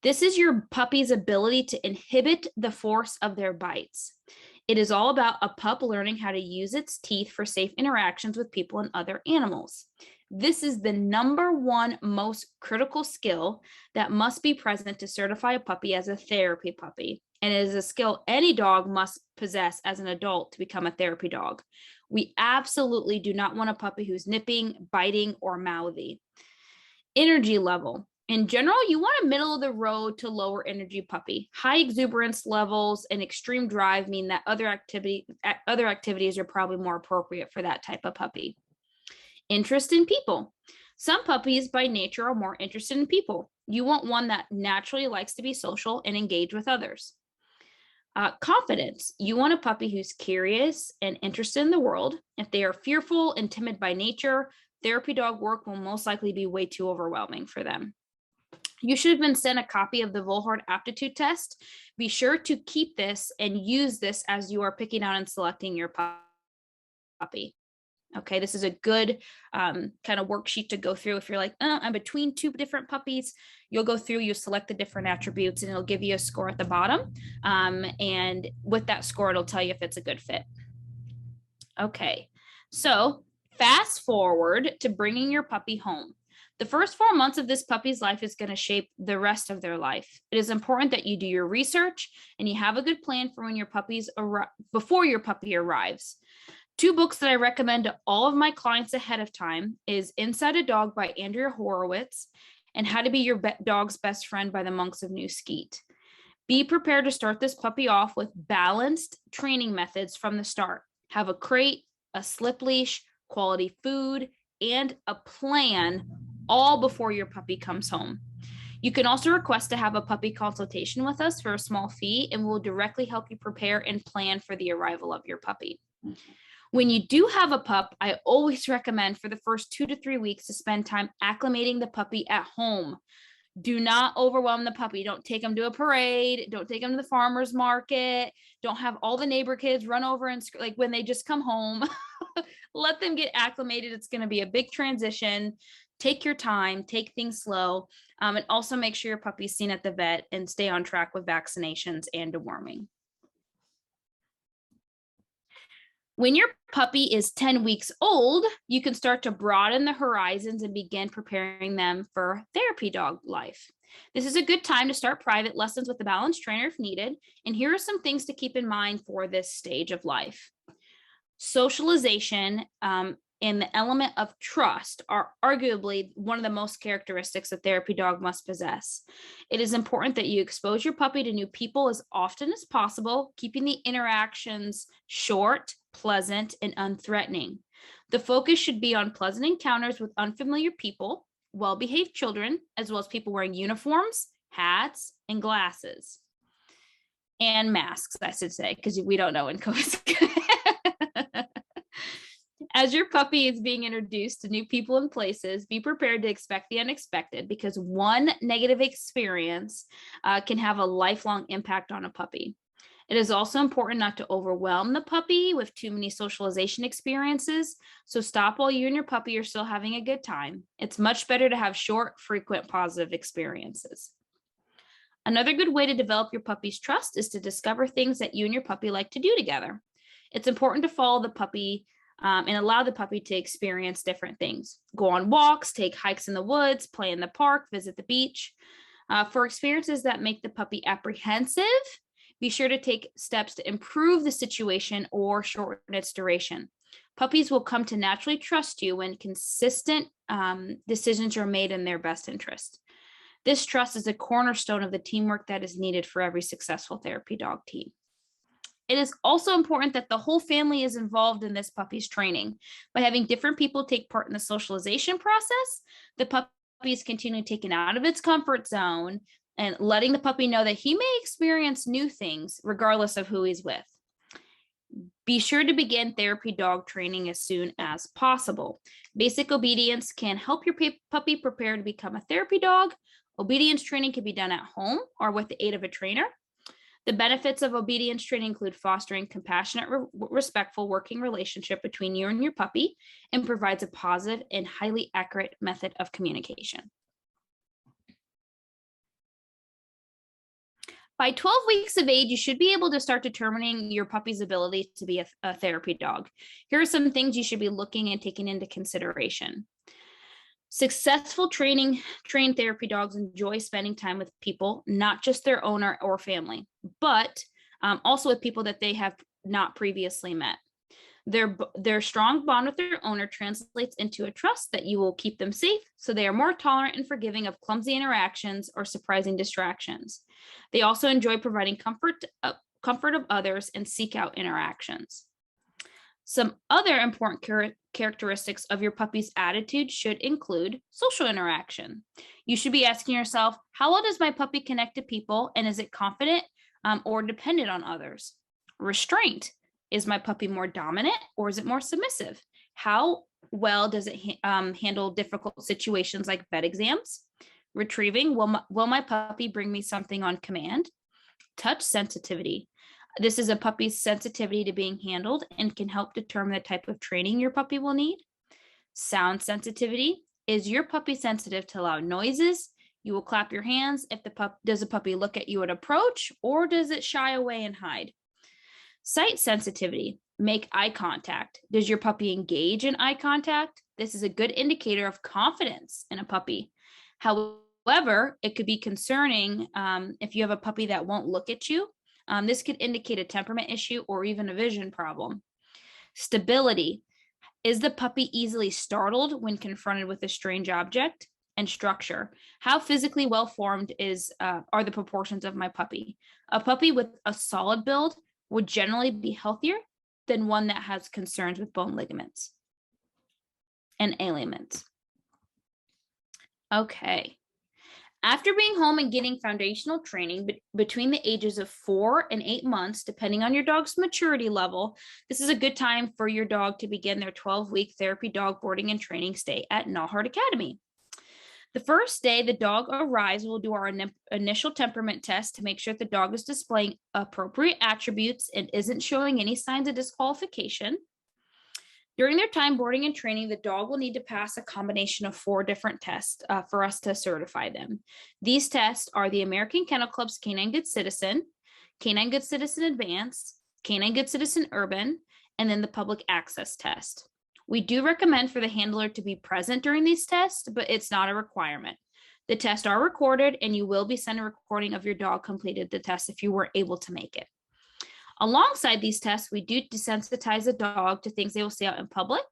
This is your puppy's ability to inhibit the force of their bites. It is all about a pup learning how to use its teeth for safe interactions with people and other animals. This is the number one most critical skill that must be present to certify a puppy as a therapy puppy. And it is a skill any dog must possess as an adult to become a therapy dog. We absolutely do not want a puppy who's nipping, biting, or mouthy. Energy level. In general, you want a middle of the road to lower energy puppy. High exuberance levels and extreme drive mean that other activities are probably more appropriate for that type of puppy. Interest in people. Some puppies by nature are more interested in people. You want one that naturally likes to be social and engage with others. Confidence. You want a puppy who's curious and interested in the world. If they are fearful and timid by nature, therapy dog work will most likely be way too overwhelming for them. You should have been sent a copy of the Knallhart aptitude test. Be sure to keep this and use this as you are picking out and selecting your puppy. Okay, this is a good kind of worksheet to go through. If you're like, I'm between two different puppies, you'll go through, you select the different attributes, and it'll give you a score at the bottom. And with that score, it'll tell you if it's a good fit. Okay, so fast forward to bringing your puppy home. The first 4 months of this puppy's life is going to shape the rest of their life. It is important that you do your research and you have a good plan for when your before your puppy arrives. 2 books that I recommend to all of my clients ahead of time is Inside a Dog by Andrea Horowitz and How to Be Your Dog's Best Friend by the Monks of New Skeet. Be prepared to start this puppy off with balanced training methods from the start. Have a crate, a slip leash, quality food, and a plan all before your puppy comes home. You can also request to have a puppy consultation with us for a small fee, and we'll directly help you prepare and plan for the arrival of your puppy. When you do have a pup, I always recommend for the first 2 to 3 weeks to spend time acclimating the puppy at home. Do not overwhelm the puppy. Don't take them to a parade. Don't take them to the farmer's market. Don't have all the neighbor kids run over and like when they just come home. Let them get acclimated. It's going to be a big transition. Take your time, take things slow, and also make sure your puppy's seen at the vet and stay on track with vaccinations and deworming. When your puppy is 10 weeks old, you can start to broaden the horizons and begin preparing them for therapy dog life. This is a good time to start private lessons with a balanced trainer if needed. And here are some things to keep in mind for this stage of life. Socialization and the element of trust are arguably one of the most characteristics a therapy dog must possess. It is important that you expose your puppy to new people as often as possible, keeping the interactions short, pleasant, and unthreatening. The focus should be on pleasant encounters with unfamiliar people, well-behaved children, as well as people wearing uniforms, hats, and glasses. And masks, I should say, because we don't know when COVID's As your puppy is being introduced to new people and places, be prepared to expect the unexpected, because one negative experience can have a lifelong impact on a puppy. It is also important not to overwhelm the puppy with too many socialization experiences. So stop while you and your puppy are still having a good time. It's much better to have short, frequent, positive experiences. Another good way to develop your puppy's trust is to discover things that you and your puppy like to do together. It's important to follow the puppy and allow the puppy to experience different things. Go on walks, take hikes in the woods, play in the park, visit the beach. For experiences that make the puppy apprehensive, be sure to take steps to improve the situation or shorten its duration. Puppies will come to naturally trust you when consistent decisions are made in their best interest. This trust is a cornerstone of the teamwork that is needed for every successful therapy dog team. It is also important that the whole family is involved in this puppy's training. By having different people take part in the socialization process, the puppy is continually taken out of its comfort zone and letting the puppy know that he may experience new things regardless of who he's with. Be sure to begin therapy dog training as soon as possible. Basic obedience can help your puppy prepare to become a therapy dog. Obedience training can be done at home or with the aid of a trainer. The benefits of obedience training include fostering compassionate, respectful working relationship between you and your puppy, and provides a positive and highly accurate method of communication. By 12 weeks of age, you should be able to start determining your puppy's ability to be a therapy dog. Here are some things you should be looking and taking into consideration. Successful trained therapy dogs enjoy spending time with people, not just their owner or family, but also with people that they have not previously met. Their strong bond with their owner translates into a trust that you will keep them safe, so they are more tolerant and forgiving of clumsy interactions or surprising distractions. They also enjoy providing comfort of others and seek out interactions. Some other important characteristics of your puppy's attitude should include social interaction. You should be asking yourself, how well does my puppy connect to people, and is it confident or dependent on others? Restraint. Is my puppy more dominant or is it more submissive? How well does it handle difficult situations like vet exams? Retrieving. Will my puppy bring me something on command? Touch sensitivity. This is a puppy's sensitivity to being handled and can help determine the type of training your puppy will need. Sound sensitivity. Is your puppy sensitive to loud noises? You will clap your hands if does the puppy look at you at approach, or does it shy away and hide? Sight sensitivity. Make eye contact. Does your puppy engage in eye contact? This is a good indicator of confidence in a puppy. However, it could be concerning if you have a puppy that won't look at you. This could indicate a temperament issue or even a vision problem. Stability. Is the puppy easily startled when confronted with a strange object? And structure. How physically well-formed are the proportions of my puppy? A puppy with a solid build would generally be healthier than one that has concerns with bone ligaments and ailments. Okay. After being home and getting foundational training between the ages of 4 and 8 months, depending on your dog's maturity level, this is a good time for your dog to begin their 12-week therapy dog boarding and training stay at Knallhart Academy. The first day the dog arrives, we'll do our initial temperament test to make sure that the dog is displaying appropriate attributes and isn't showing any signs of disqualification. During their time boarding and training, the dog will need to pass a combination of 4 different tests for us to certify them. These tests are the American Kennel Club's Canine Good Citizen, Canine Good Citizen Advanced, Canine Good Citizen Urban, and then the public access test. We do recommend for the handler to be present during these tests, but it's not a requirement. The tests are recorded, and you will be sent a recording of your dog completed the test if you were able to make it. Alongside these tests, we do desensitize the dog to things they will see out in public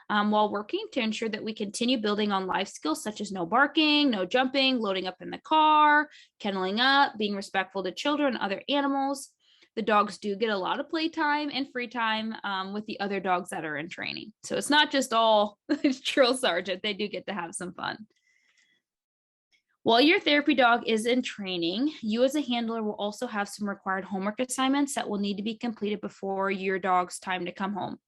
while working to ensure that we continue building on life skills such as no barking, no jumping, loading up in the car, kenneling up, being respectful to children and other animals. The dogs do get a lot of playtime and free time with the other dogs that are in training. So it's not just all drill sergeant, they do get to have some fun. While your therapy dog is in training, you as a handler will also have some required homework assignments that will need to be completed before your dog's time to come home.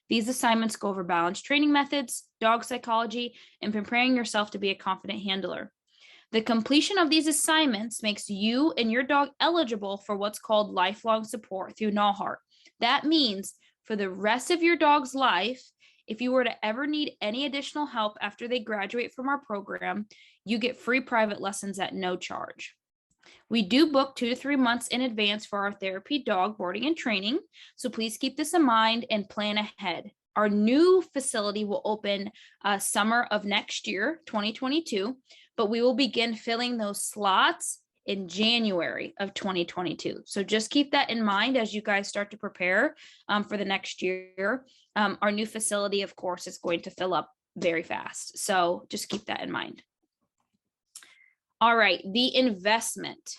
These assignments go over balanced training methods, dog psychology, and preparing yourself to be a confident handler. The completion of these assignments makes you and your dog eligible for what's called lifelong support through Knallhart. That means for the rest of your dog's life, if you were to ever need any additional help after they graduate from our program, you get free private lessons at no charge. We do book 2 to 3 months in advance for our therapy dog boarding and training, so please keep this in mind and plan ahead. Our new facility will open summer of next year, 2022, but we will begin filling those slots in January of 2022. So just keep that in mind as you guys start to prepare for the next year. Our new facility, of course, is going to fill up very fast. So just keep that in mind. All right, the investment.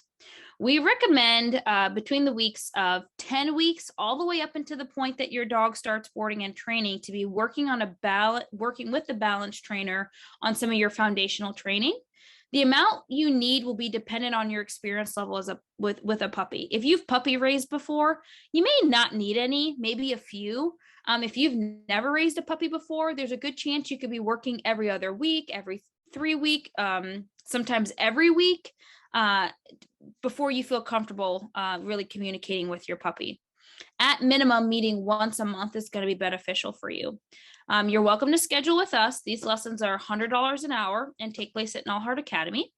We recommend between the weeks of 10 weeks all the way up into the point that your dog starts boarding and training to be working with the balance trainer on some of your foundational training. The amount you need will be dependent on your experience level with a puppy. If you've puppy raised before, you may not need any, maybe a few. If you've never raised a puppy before, there's a good chance you could be working every other week, every 3 week, sometimes every week before you feel comfortable really communicating with your puppy. At minimum, meeting once a month is going to be beneficial for you. You're welcome to schedule with us. These lessons are $100 an hour and take place at Knallhart Academy.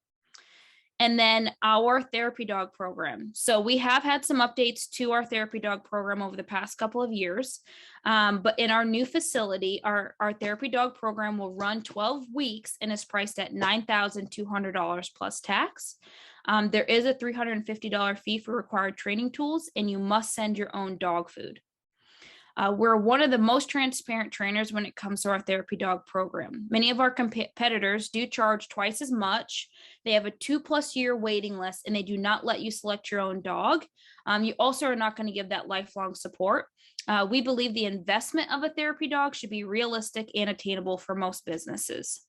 And then our therapy dog program. So we have had some updates to our therapy dog program over the past couple of years. But in our new facility, our therapy dog program will run 12 weeks and is priced at $9,200 plus tax. There is a $350 fee for required training tools, and you must send your own dog food. We're one of the most transparent trainers when it comes to our therapy dog program. Many of our competitors do charge twice as much. They have a 2+ year waiting list, and they do not let you select your own dog. You also are not going to give that lifelong support. We believe the investment of a therapy dog should be realistic and attainable for most businesses.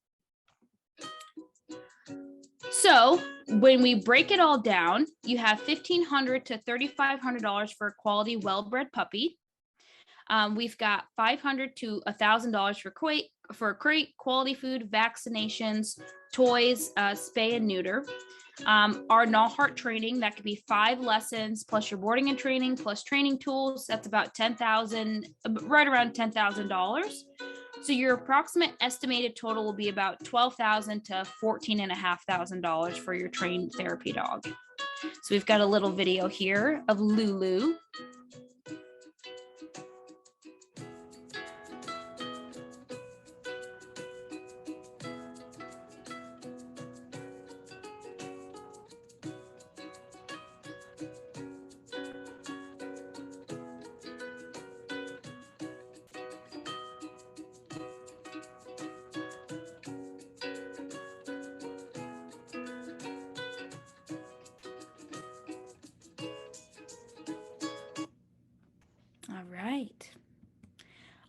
So when we break it all down, you have $1,500 to $3,500 for a quality, well-bred puppy. We've got $500 to $1,000 for crate, quality food, vaccinations, toys, spay and neuter. Our Knallhart training, that could be 5 lessons plus your boarding and training plus training tools. That's about $10,000, right around $10,000. So your approximate estimated total will be about $12,000 to $14,500 for your trained therapy dog. So we've got a little video here of Lulu.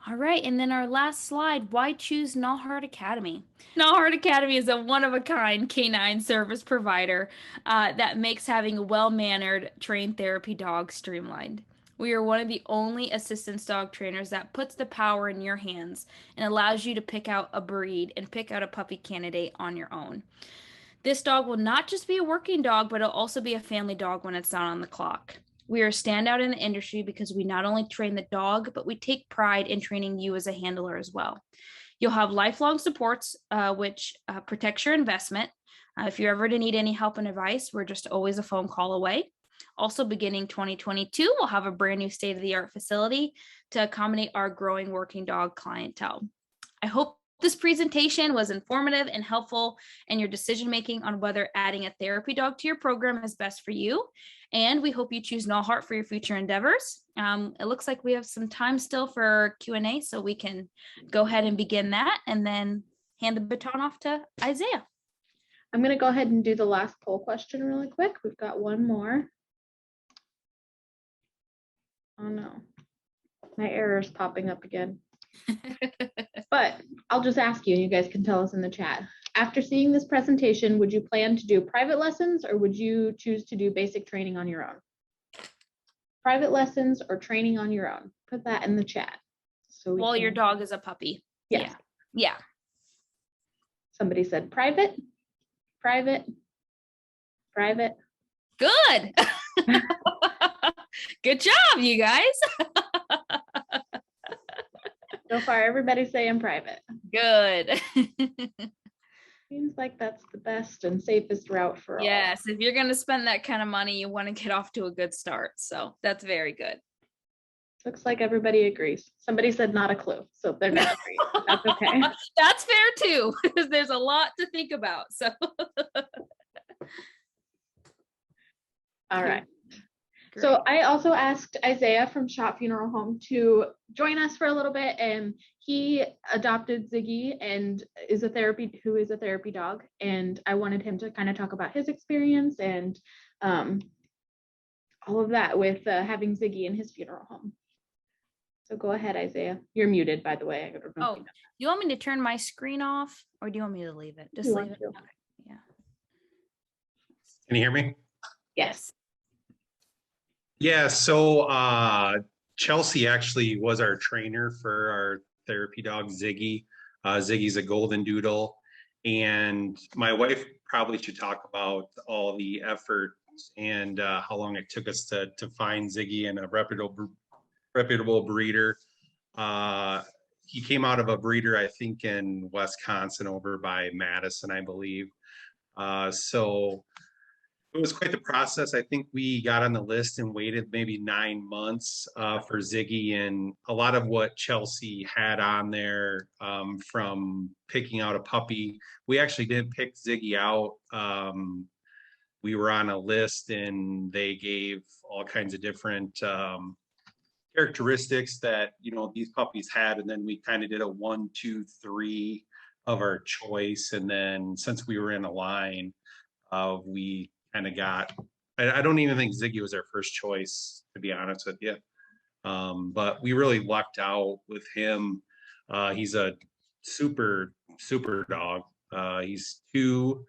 All right. And then our last slide, why choose Knallhart Academy? Knallhart Academy is a one-of-a-kind canine service provider that makes having a well-mannered, trained therapy dog streamlined. We are one of the only assistance dog trainers that puts the power in your hands and allows you to pick out a breed and pick out a puppy candidate on your own. This dog will not just be a working dog, but it'll also be a family dog when it's not on the clock. We are a standout in the industry because we not only train the dog, but we take pride in training you as a handler as well. You'll have lifelong supports, which protects your investment. If you're ever to need any help and advice, we're just always a phone call away. Also, beginning 2022, we'll have a brand new state-of-the-art facility to accommodate our growing working dog clientele. I hope this presentation was informative and helpful in your decision-making on whether adding a therapy dog to your program is best for you. And we hope you choose Knallhart for your future endeavors. It looks like we have some time still for Q&A, so we can go ahead and begin that and then hand the baton off to Isaiah. I'm going to go ahead and do the last poll question really quick. We've got one more. Oh no, my error is popping up again. But I'll just ask you and you guys can tell us in the chat. After seeing this presentation, would you plan to do private lessons or would you choose to do basic training on your own? Private lessons or training on your own? Put that in the chat. So Well, your dog is a puppy. Yes. Yeah. Somebody said private, private, private. Good. Good job, you guys. So far, everybody's saying private. Good. Seems like that's the best and safest route for all. Yes, if you're going to spend that kind of money, you want to get off to a good start. So that's very good. Looks like everybody agrees. Somebody said not a clue, so they're not agreeing. That's okay. That's fair too, because there's a lot to think about. So. All right. Great. So I also asked Isaiah from Shop Funeral Home to join us for a little bit, and he adopted Ziggy and is a therapy dog, and I wanted him to kind of talk about his experience and all of that with having Ziggy in his funeral home. So go ahead, Isaiah. You're muted, by the way. I don't know. Oh, you want me to turn my screen off, or do you want me to leave it? Just leave it. Okay. Yeah. Can you hear me? Yes. Yeah, so Chelsea actually was our trainer for our therapy dog, Ziggy. Ziggy's a golden doodle. And my wife probably should talk about all the effort and how long it took us to find Ziggy and a reputable breeder. He came out of a breeder, I think, in Wisconsin over by Madison, I believe. So it was quite the process. I think we got on the list and waited maybe 9 months for Ziggy, and a lot of what Chelsea had on there from picking out a puppy. We actually didn't pick Ziggy out. We were on a list and they gave all kinds of different characteristics that, you know, these puppies had. And then we kind of did a 1, 2, 3 of our choice. And then since we were in a line, we kind of got, I don't even think Ziggy was our first choice, to be honest with you. But we really lucked out with him. He's a super dog. He's 2,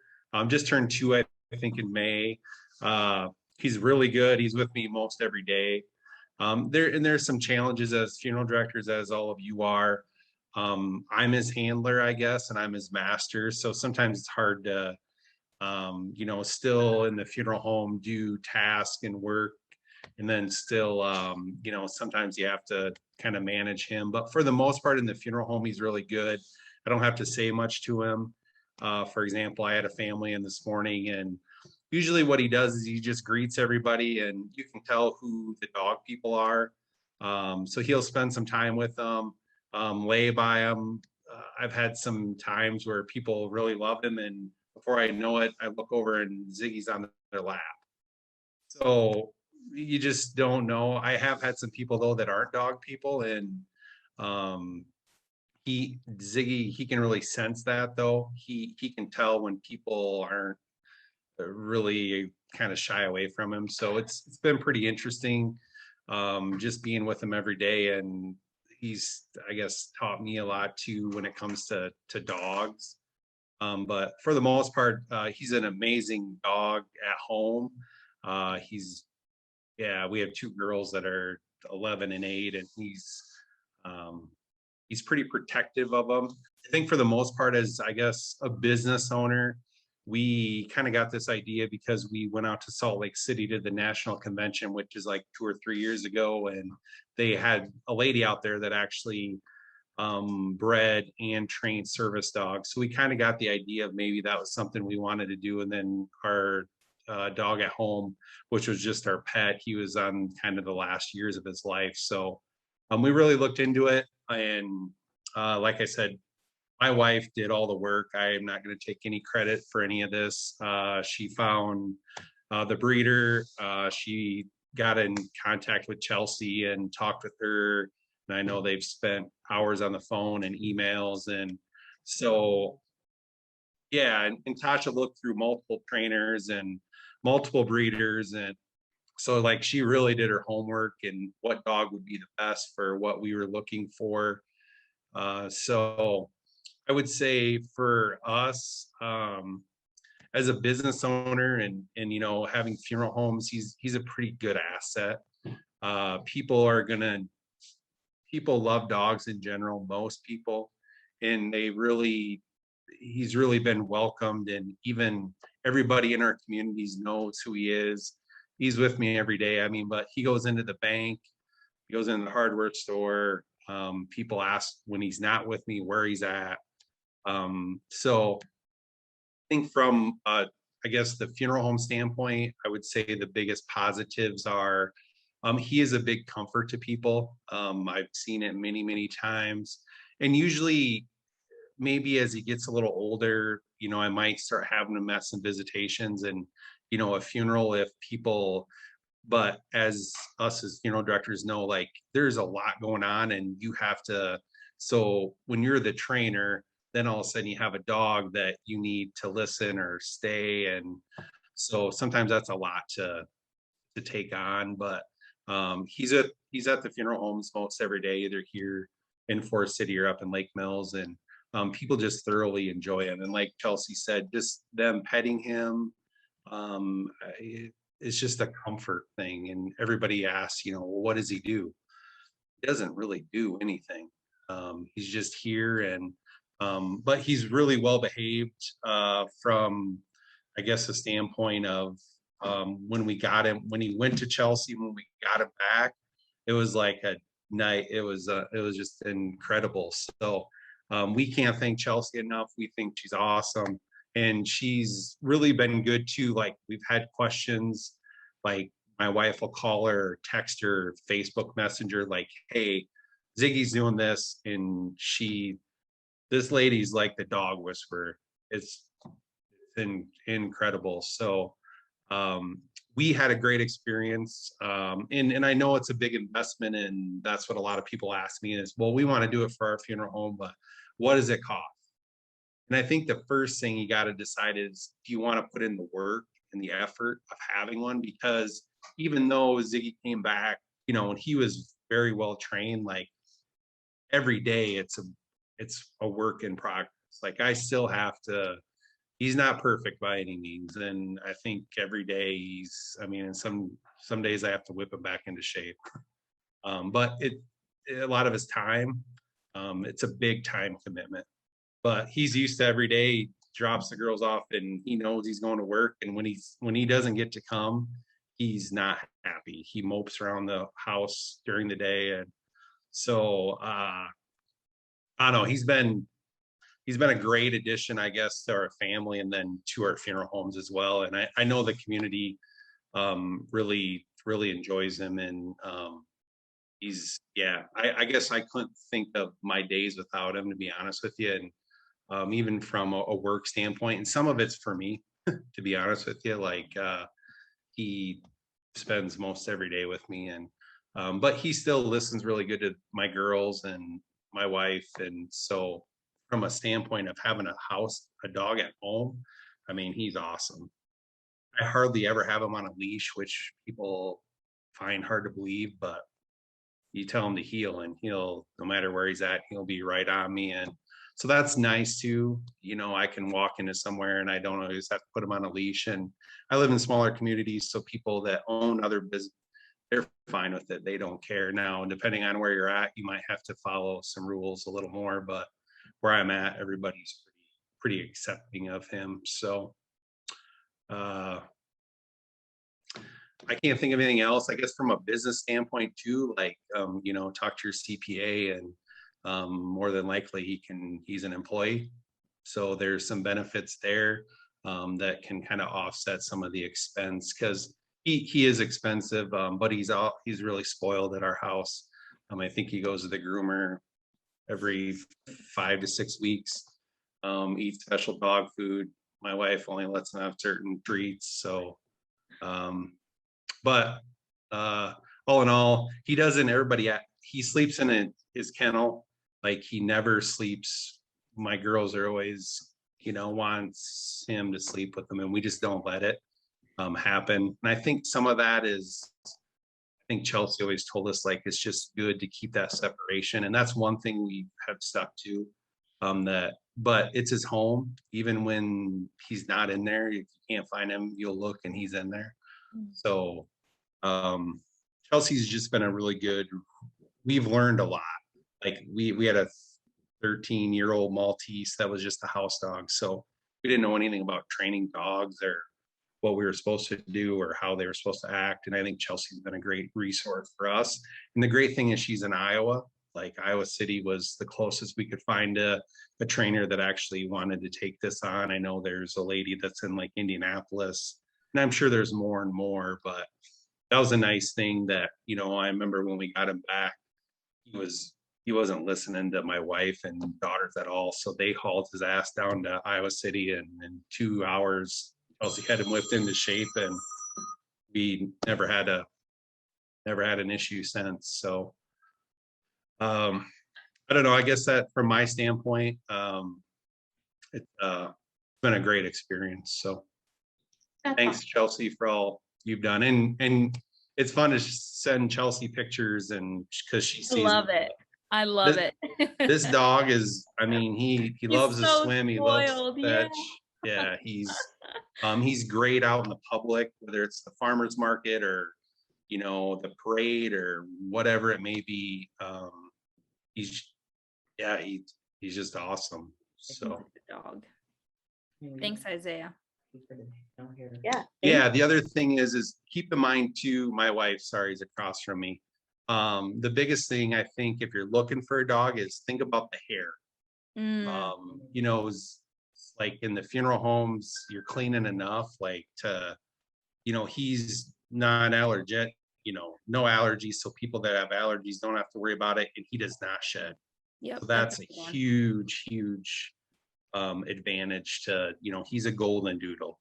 just turned 2, I think, in May. He's really good. He's with me most every day. There's some challenges as funeral directors, as all of you are. I'm his handler, I guess, and I'm his master. So sometimes it's hard to, you know, still in the funeral home do task and work, and then still, you know, sometimes you have to kind of manage him. But for the most part in the funeral home, he's really good. I don't have to say much to him. For example, I had a family in this morning, and usually what he does is he just greets everybody, and you can tell who the dog people are. So he'll spend some time with them, lay by them. I've had some times where people really love him, and before I know it, I look over and Ziggy's on their lap. So you just don't know. I have had some people though that aren't dog people, and Ziggy, he can really sense that though. He can tell when people aren't really kind of shy away from him. So it's been pretty interesting, just being with him every day, and he's, I guess, taught me a lot too when it comes to dogs. But for the most part, he's an amazing dog at home. He's Yeah, we have 2 girls that are 11 and 8, and um, he's pretty protective of them. I think for the most part, as I guess a business owner, we kind of got this idea because we went out to Salt Lake City to the national convention, which is like 2 or 3 years ago, and they had a lady out there that actually bred and trained service dogs. So we kind of got the idea of maybe that was something we wanted to do. And then our dog at home, which was just our pet, he was on kind of the last years of his life. So we really looked into it. And like I said, my wife did all the work. I am not going to take any credit for any of this. She found the breeder. She got in contact with Chelsea and talked with her. And I know they've spent hours on the phone and emails. And so, yeah, and Tasha looked through multiple trainers and multiple breeders. And so, like, she really did her homework and what dog would be the best for what we were looking for. So I would say for us, as a business owner and having funeral homes, he's a pretty good asset. People are gonna people love dogs in general, most people, and he's really been welcomed, and even everybody in our communities knows who he is. He's with me every day. I mean, but he goes into the bank, he goes into the hardware store. People ask when he's not with me where he's at. So I think from I guess the funeral home standpoint, I would say the biggest positives are he is a big comfort to people. I've seen it many, many times. And usually maybe as he gets a little older, I might start having him at some visitations and, a funeral if people, but as us as funeral directors know, like there's a lot going on and you have to, so when you're the trainer, then all of a sudden you have a dog that you need to listen or stay. And so sometimes that's a lot to take on, but he's at the funeral homes most every day, either here in Forest City or up in Lake Mills, and people just thoroughly enjoy him. And like Chelsea said, just them petting him, it's just a comfort thing. And everybody asks, well, what does he do? He doesn't really do anything. He's just here, and but he's really well behaved from, I guess, the standpoint of when we got him, when he went to Chelsea, when we got him back, it was like a night. It was just incredible. So we can't thank Chelsea enough. We think she's awesome, and she's really been good too. Like we've had questions, like my wife will call her, or text her, Facebook Messenger, like, "Hey, Ziggy's doing this," and this lady's like the dog whisperer. It's incredible. So we had a great experience. And I know it's a big investment, and that's what a lot of people ask me is, well, we want to do it for our funeral home, but what does it cost? And I think the first thing you got to decide is, do you want to put in the work and the effort of having one? Because even though Ziggy came back, and he was very well trained, like every day it's a work in progress. Like I still have to, he's not perfect by any means. And I think every day I mean, and some days I have to whip him back into shape. But a lot of his time, it's a big time commitment, but he's used to every day, he drops the girls off and he knows he's going to work. And when he doesn't get to come, he's not happy. He mopes around the house during the day. And so, I don't know, he's been a great addition, I guess, to our family and then to our funeral homes as well. And I know the community really, really enjoys him. And I guess I couldn't think of my days without him, to be honest with you. And even from a work standpoint, and some of it's for me, to be honest with you, like he spends most every day with me. And but he still listens really good to my girls and my wife. And so from a standpoint of having a dog at home, I mean, he's awesome. I hardly ever have him on a leash, which people find hard to believe, but you tell him to heel and no matter where he's at, he'll be right on me. And So that's nice too. You know, I can walk into somewhere and I don't always have to put them on a leash. And I live in smaller communities, so people that own other business, they're fine with it. They don't care now. And depending on where you're at, you might have to follow some rules a little more. But where I'm at, everybody's pretty accepting of him. So I can't think of anything else. I guess from a business standpoint too, like you know, talk to your CPA, and more than likely he's an employee. So there's some benefits there that can kind of offset some of the expense, because he is expensive, but he's really spoiled at our house. I think he goes to the groomer every 5 to 6 weeks, eats special dog food. My wife only lets him have certain treats. So, but all in all, he doesn't, he sleeps in his kennel. Like, he never sleeps. My girls are always, you know, wants him to sleep with them, and we just don't let it happen. And I think some of that is, I think Chelsea always told us, like, it's just good to keep that separation. And that's one thing we have stuck to, but it's his home. Even when he's not in there, if you can't find him, you'll look and he's in there. So Chelsea's just been a really good, we've learned a lot. Like, we had a 13-year-old Maltese that was just a house dog. So we didn't know anything about training dogs or what we were supposed to do or how they were supposed to act. And I think Chelsea's been a great resource for us. And the great thing is she's in Iowa. Like, Iowa City was the closest we could find a trainer that actually wanted to take this on. I know there's a lady that's in like Indianapolis, and I'm sure there's more and more, but that was a nice thing that, you know, I remember when we got him back, he wasn't listening to my wife and daughters at all. So they hauled his ass down to Iowa City, and in 2 hours, Chelsea had him whipped into shape, and we never had an issue since. So I don't know. I guess that from my standpoint, it's been a great experience. So thanks, Chelsea, for all you've done. And it's fun to send Chelsea pictures, and because she sees. I love it. I love it. This dog is, I mean, he loves to swim. He loves to fetch. Yeah, he's great out in the public, whether it's the farmer's market or, you know, the parade or whatever it may be. He's just awesome. So dog. Thanks, Isaiah. Yeah. The other thing is keep in mind too, my wife, sorry, is across from me. The biggest thing, I think, if you're looking for a dog, is think about the hair. You know, it's like in the funeral homes, you're cleaning enough, like, to, you know, he's non-allergic, you know, no allergies. So people that have allergies don't have to worry about it. And he does not shed. Yep, so that's a huge advantage to, you know, he's a golden doodle.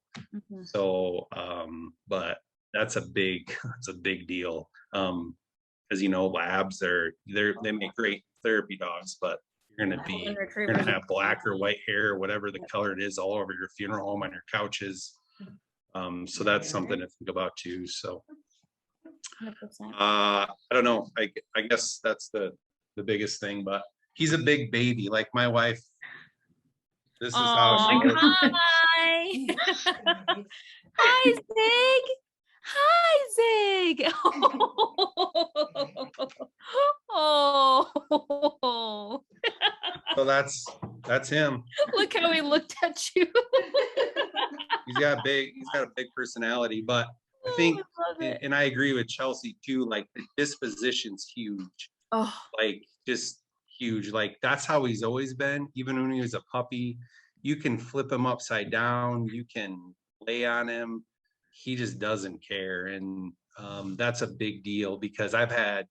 So but that's a big deal. As you know, labs, they make great therapy dogs, but you're gonna have black or white hair or whatever the color it is all over your funeral home, on your couches. So that's something to think about too. So 100%. I don't know, I guess that's the biggest thing. But he's a big baby, like my wife. This is how she is. Hi. Hi, Zig. Hi, Zig. Oh. So that's him. Look how he looked at you. He's got a big personality, but I think, and I agree with Chelsea too, like the disposition's huge. Oh, like just huge. Like that's how he's always been. Even when he was a puppy, you can flip him upside down, you can lay on him. He just doesn't care. And that's a big deal, because I've had,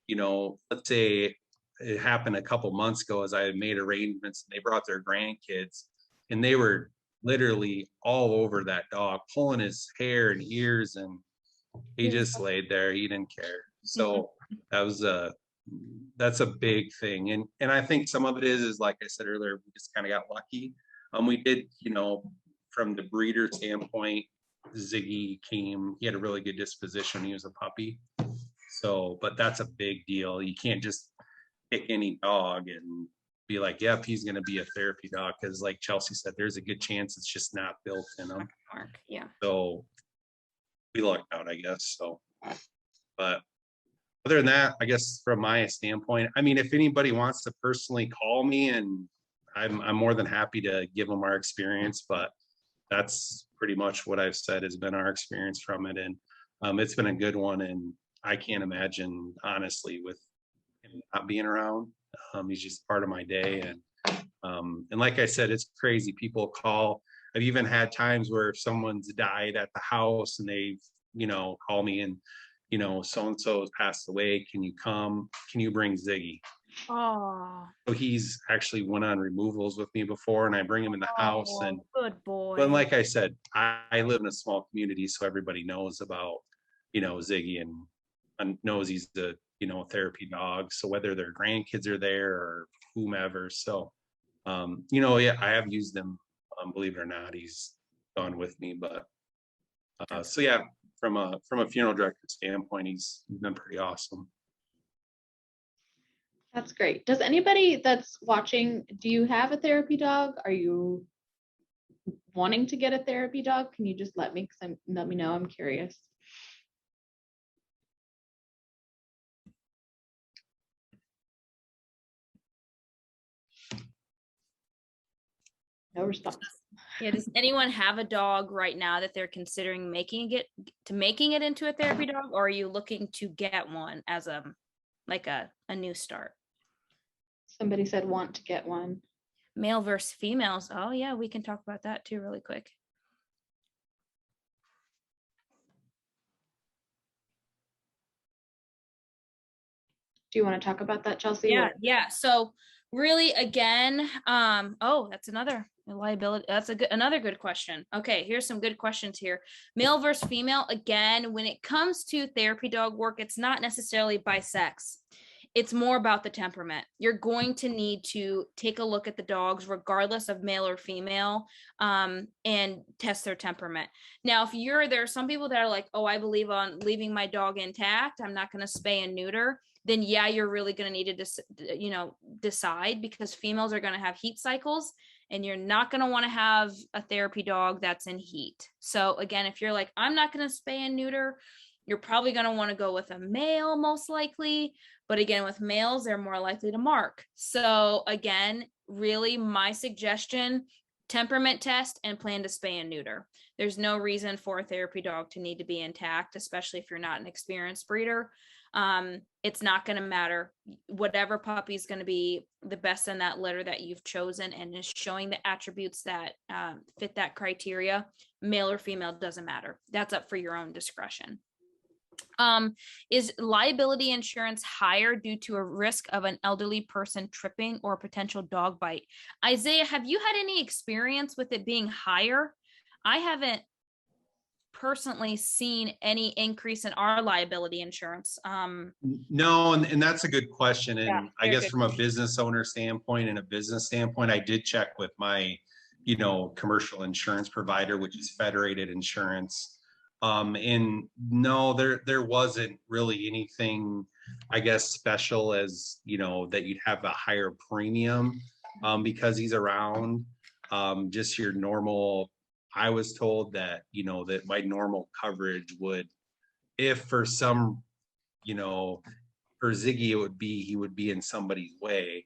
you know, let's say it happened a couple months ago, as I had made arrangements, and they brought their grandkids, and they were literally all over that dog, pulling his hair and ears, and he just laid there. He didn't care. So that's a big thing. And I think some of it is like I said earlier, we just kind of got lucky. We did, you know, from the breeder standpoint, Ziggy came, he had a really good disposition. He was a puppy. So, but that's a big deal. You can't just pick any dog and be like, yep, he's going to be a therapy dog. Cause like Chelsea said, there's a good chance it's just not built in him. Mark, yeah. So we lucked out, I guess. So, but other than that, I guess from my standpoint, I mean, if anybody wants to personally call me, and I'm more than happy to give them our experience, but that's pretty much what I've said has been our experience from it. And it's been a good one. And I can't imagine, honestly, with him not being around. He's just part of my day. And like I said, it's crazy. People call. I've even had times where someone's died at the house and they've, call me and, so-and-so has passed away. Can you come? Can you bring Ziggy? Oh, So he's actually went on removals with me before, and I bring him in the house. And good boy. but like I said, I live in a small community, so everybody knows about, Ziggy and knows he's the, therapy dog. So whether their grandkids are there or whomever. So, yeah, I have used him. Believe it or not, he's gone with me. But so yeah, from a funeral director standpoint, he's been pretty awesome. That's great. Does anybody that's watching, do you have a therapy dog? Are you wanting to get a therapy dog? Can you just let me know? I'm curious. No response. Yeah, does anyone have a dog right now that they're considering making it into a therapy dog, or are you looking to get one as a new start? Somebody said want to get one. Male versus females. Oh yeah, we can talk about that too really quick. Do you want to talk about that, Chelsea? Yeah. So really, again, that's another liability. That's another good question. Okay, here's some good questions here. Male versus female. Again, when it comes to therapy dog work, it's not necessarily by sex. It's more about the temperament. You're going to need to take a look at the dogs, regardless of male or female, and test their temperament. Now, there are some people that are like, oh, I believe on leaving my dog intact. I'm not going to spay and neuter. Then yeah, you're really going to need to decide, because females are going to have heat cycles, and you're not going to want to have a therapy dog that's in heat. So again, if you're like, I'm not going to spay and neuter, you're probably going to want to go with a male, most likely. But again, with males, they're more likely to mark. So again, really my suggestion, temperament test and plan to spay and neuter. There's no reason for a therapy dog to need to be intact, especially if you're not an experienced breeder. It's not going to matter. Whatever puppy is going to be the best in that litter that you've chosen and is showing the attributes that fit that criteria, male or female, doesn't matter. That's up for your own discretion. Is liability insurance higher due to a risk of an elderly person tripping or a potential dog bite? Isaiah, have you had any experience with it being higher? I haven't personally seen any increase in our liability insurance. No, and that's a good question. And Yeah, I guess good. from a business owner standpoint and a business standpoint, I did check with my, commercial insurance provider, which is Federated Insurance. And no, there wasn't really anything, I guess, special as, that you'd have a higher premium because he's around. Just your normal, I was told that, that my normal coverage would, if for some, for Ziggy, he would be in somebody's way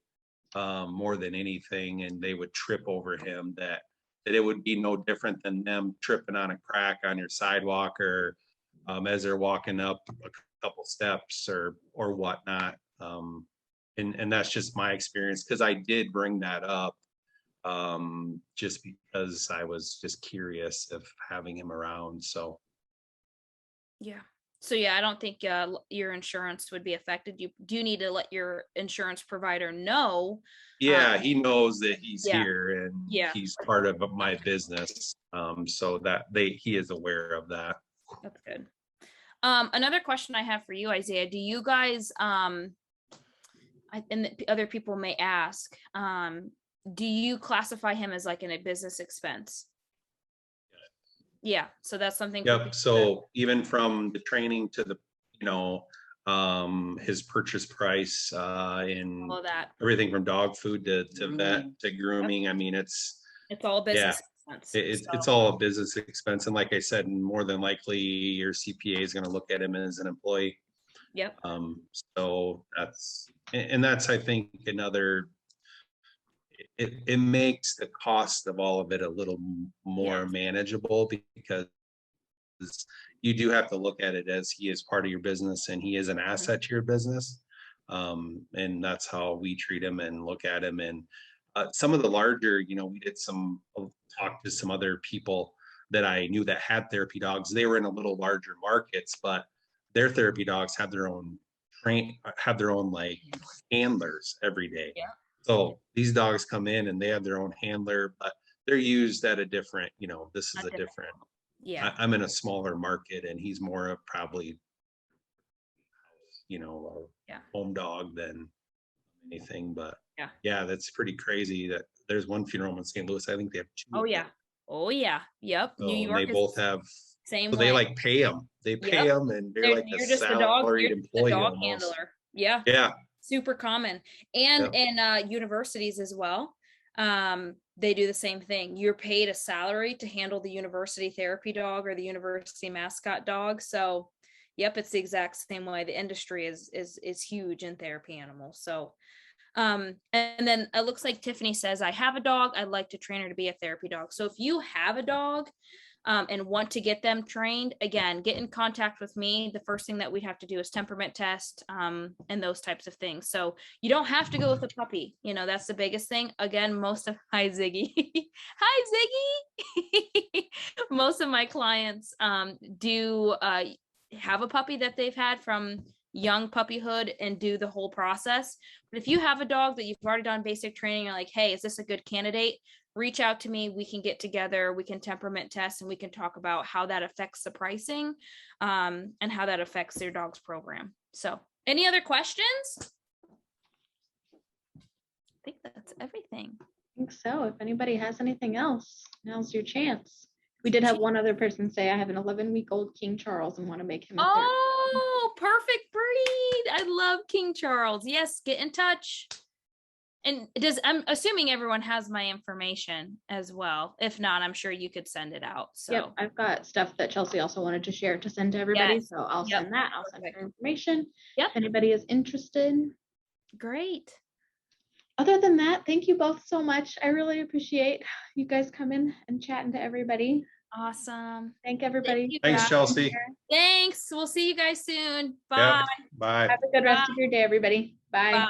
more than anything, and they would trip over him, that it would be no different than them tripping on a crack on your sidewalk or as they're walking up a couple steps or whatnot. And that's just my experience, because I did bring that up just because I was just curious of having him around. So Yeah. So yeah, I don't think your insurance would be affected. You do need to let your insurance provider know. Yeah, he knows that he's yeah. here and Yeah. he's part of my business. So that he is aware of that. That's good. Another question I have for you, Isaiah, do you guys, and other people may ask, do you classify him as like in a business expense? Yeah, so that's something. Yep. So even from the training to the, his purchase price, in All of that. everything from dog food to vet to grooming. I mean, It's all business expense. it's all a business expense. And like I said, more than likely your CPA is going to look at him as an employee. Yep. So that's, I think, another, it makes the cost of all of it a little more manageable, because you do have to look at it as he is part of your business and he is an asset to your business. And that's how we treat him and look at him. And some of the larger, we did talk to some other people that I knew that had therapy dogs. They were in a little larger markets, but their therapy dogs have their own like handlers every day. Yeah. So these dogs come in and they have their own handler, but they're used at a different, this is a different. Yeah. I'm in a smaller market and he's more of probably, a home dog than anything. But yeah, that's pretty crazy that there's one funeral home in St. Louis. I think they have two. Oh yeah. Yep. So, New York. they both have. Same. So way. They like pay them. They pay them, and they're like you're a just salaried employee. The dog almost. handler. Yeah. Yeah. Super common. And in universities as well. They do the same thing. You're paid a salary to handle the university therapy dog or the university mascot dog. So yep, it's the exact same way. The industry is huge in therapy animals. So and then it looks like Tiffany says, I have a dog. I'd like to train her to be a therapy dog. So if you have a dog and want to get them trained, again, get in contact with me. The first thing that we have to do is temperament test and those types of things. So you don't have to go with a puppy. That's the biggest thing. Again, hi, Ziggy. Hi, Ziggy. Most of my clients do have a puppy that they've had from young puppyhood and do the whole process. But if you have a dog that you've already done basic training, you're like, hey, is this a good candidate? Reach out to me. We can get together, we can temperament test, and we can talk about how that affects the pricing and how that affects your dog's program. So any other questions? I think that's everything. I think so. If anybody has anything else, now's your chance. We did have one other person say, I have an 11-week-old King Charles and want to make him a therapy dog. Oh, perfect breed. I love King Charles. Yes, get in touch. And I'm assuming everyone has my information as well. If not, I'm sure you could send it out. So yep, I've got stuff that Chelsea also wanted to share to send to everybody. Yes. So I'll send that. I'll send her information. Yep. If anybody is interested. Great. Other than that, thank you both so much. I really appreciate you guys coming and chatting to everybody. Awesome. Thank everybody. Thanks, Chelsea. Thanks. We'll see you guys soon. Bye. Yep. Bye. Have a good rest of your day, everybody. Bye. Bye.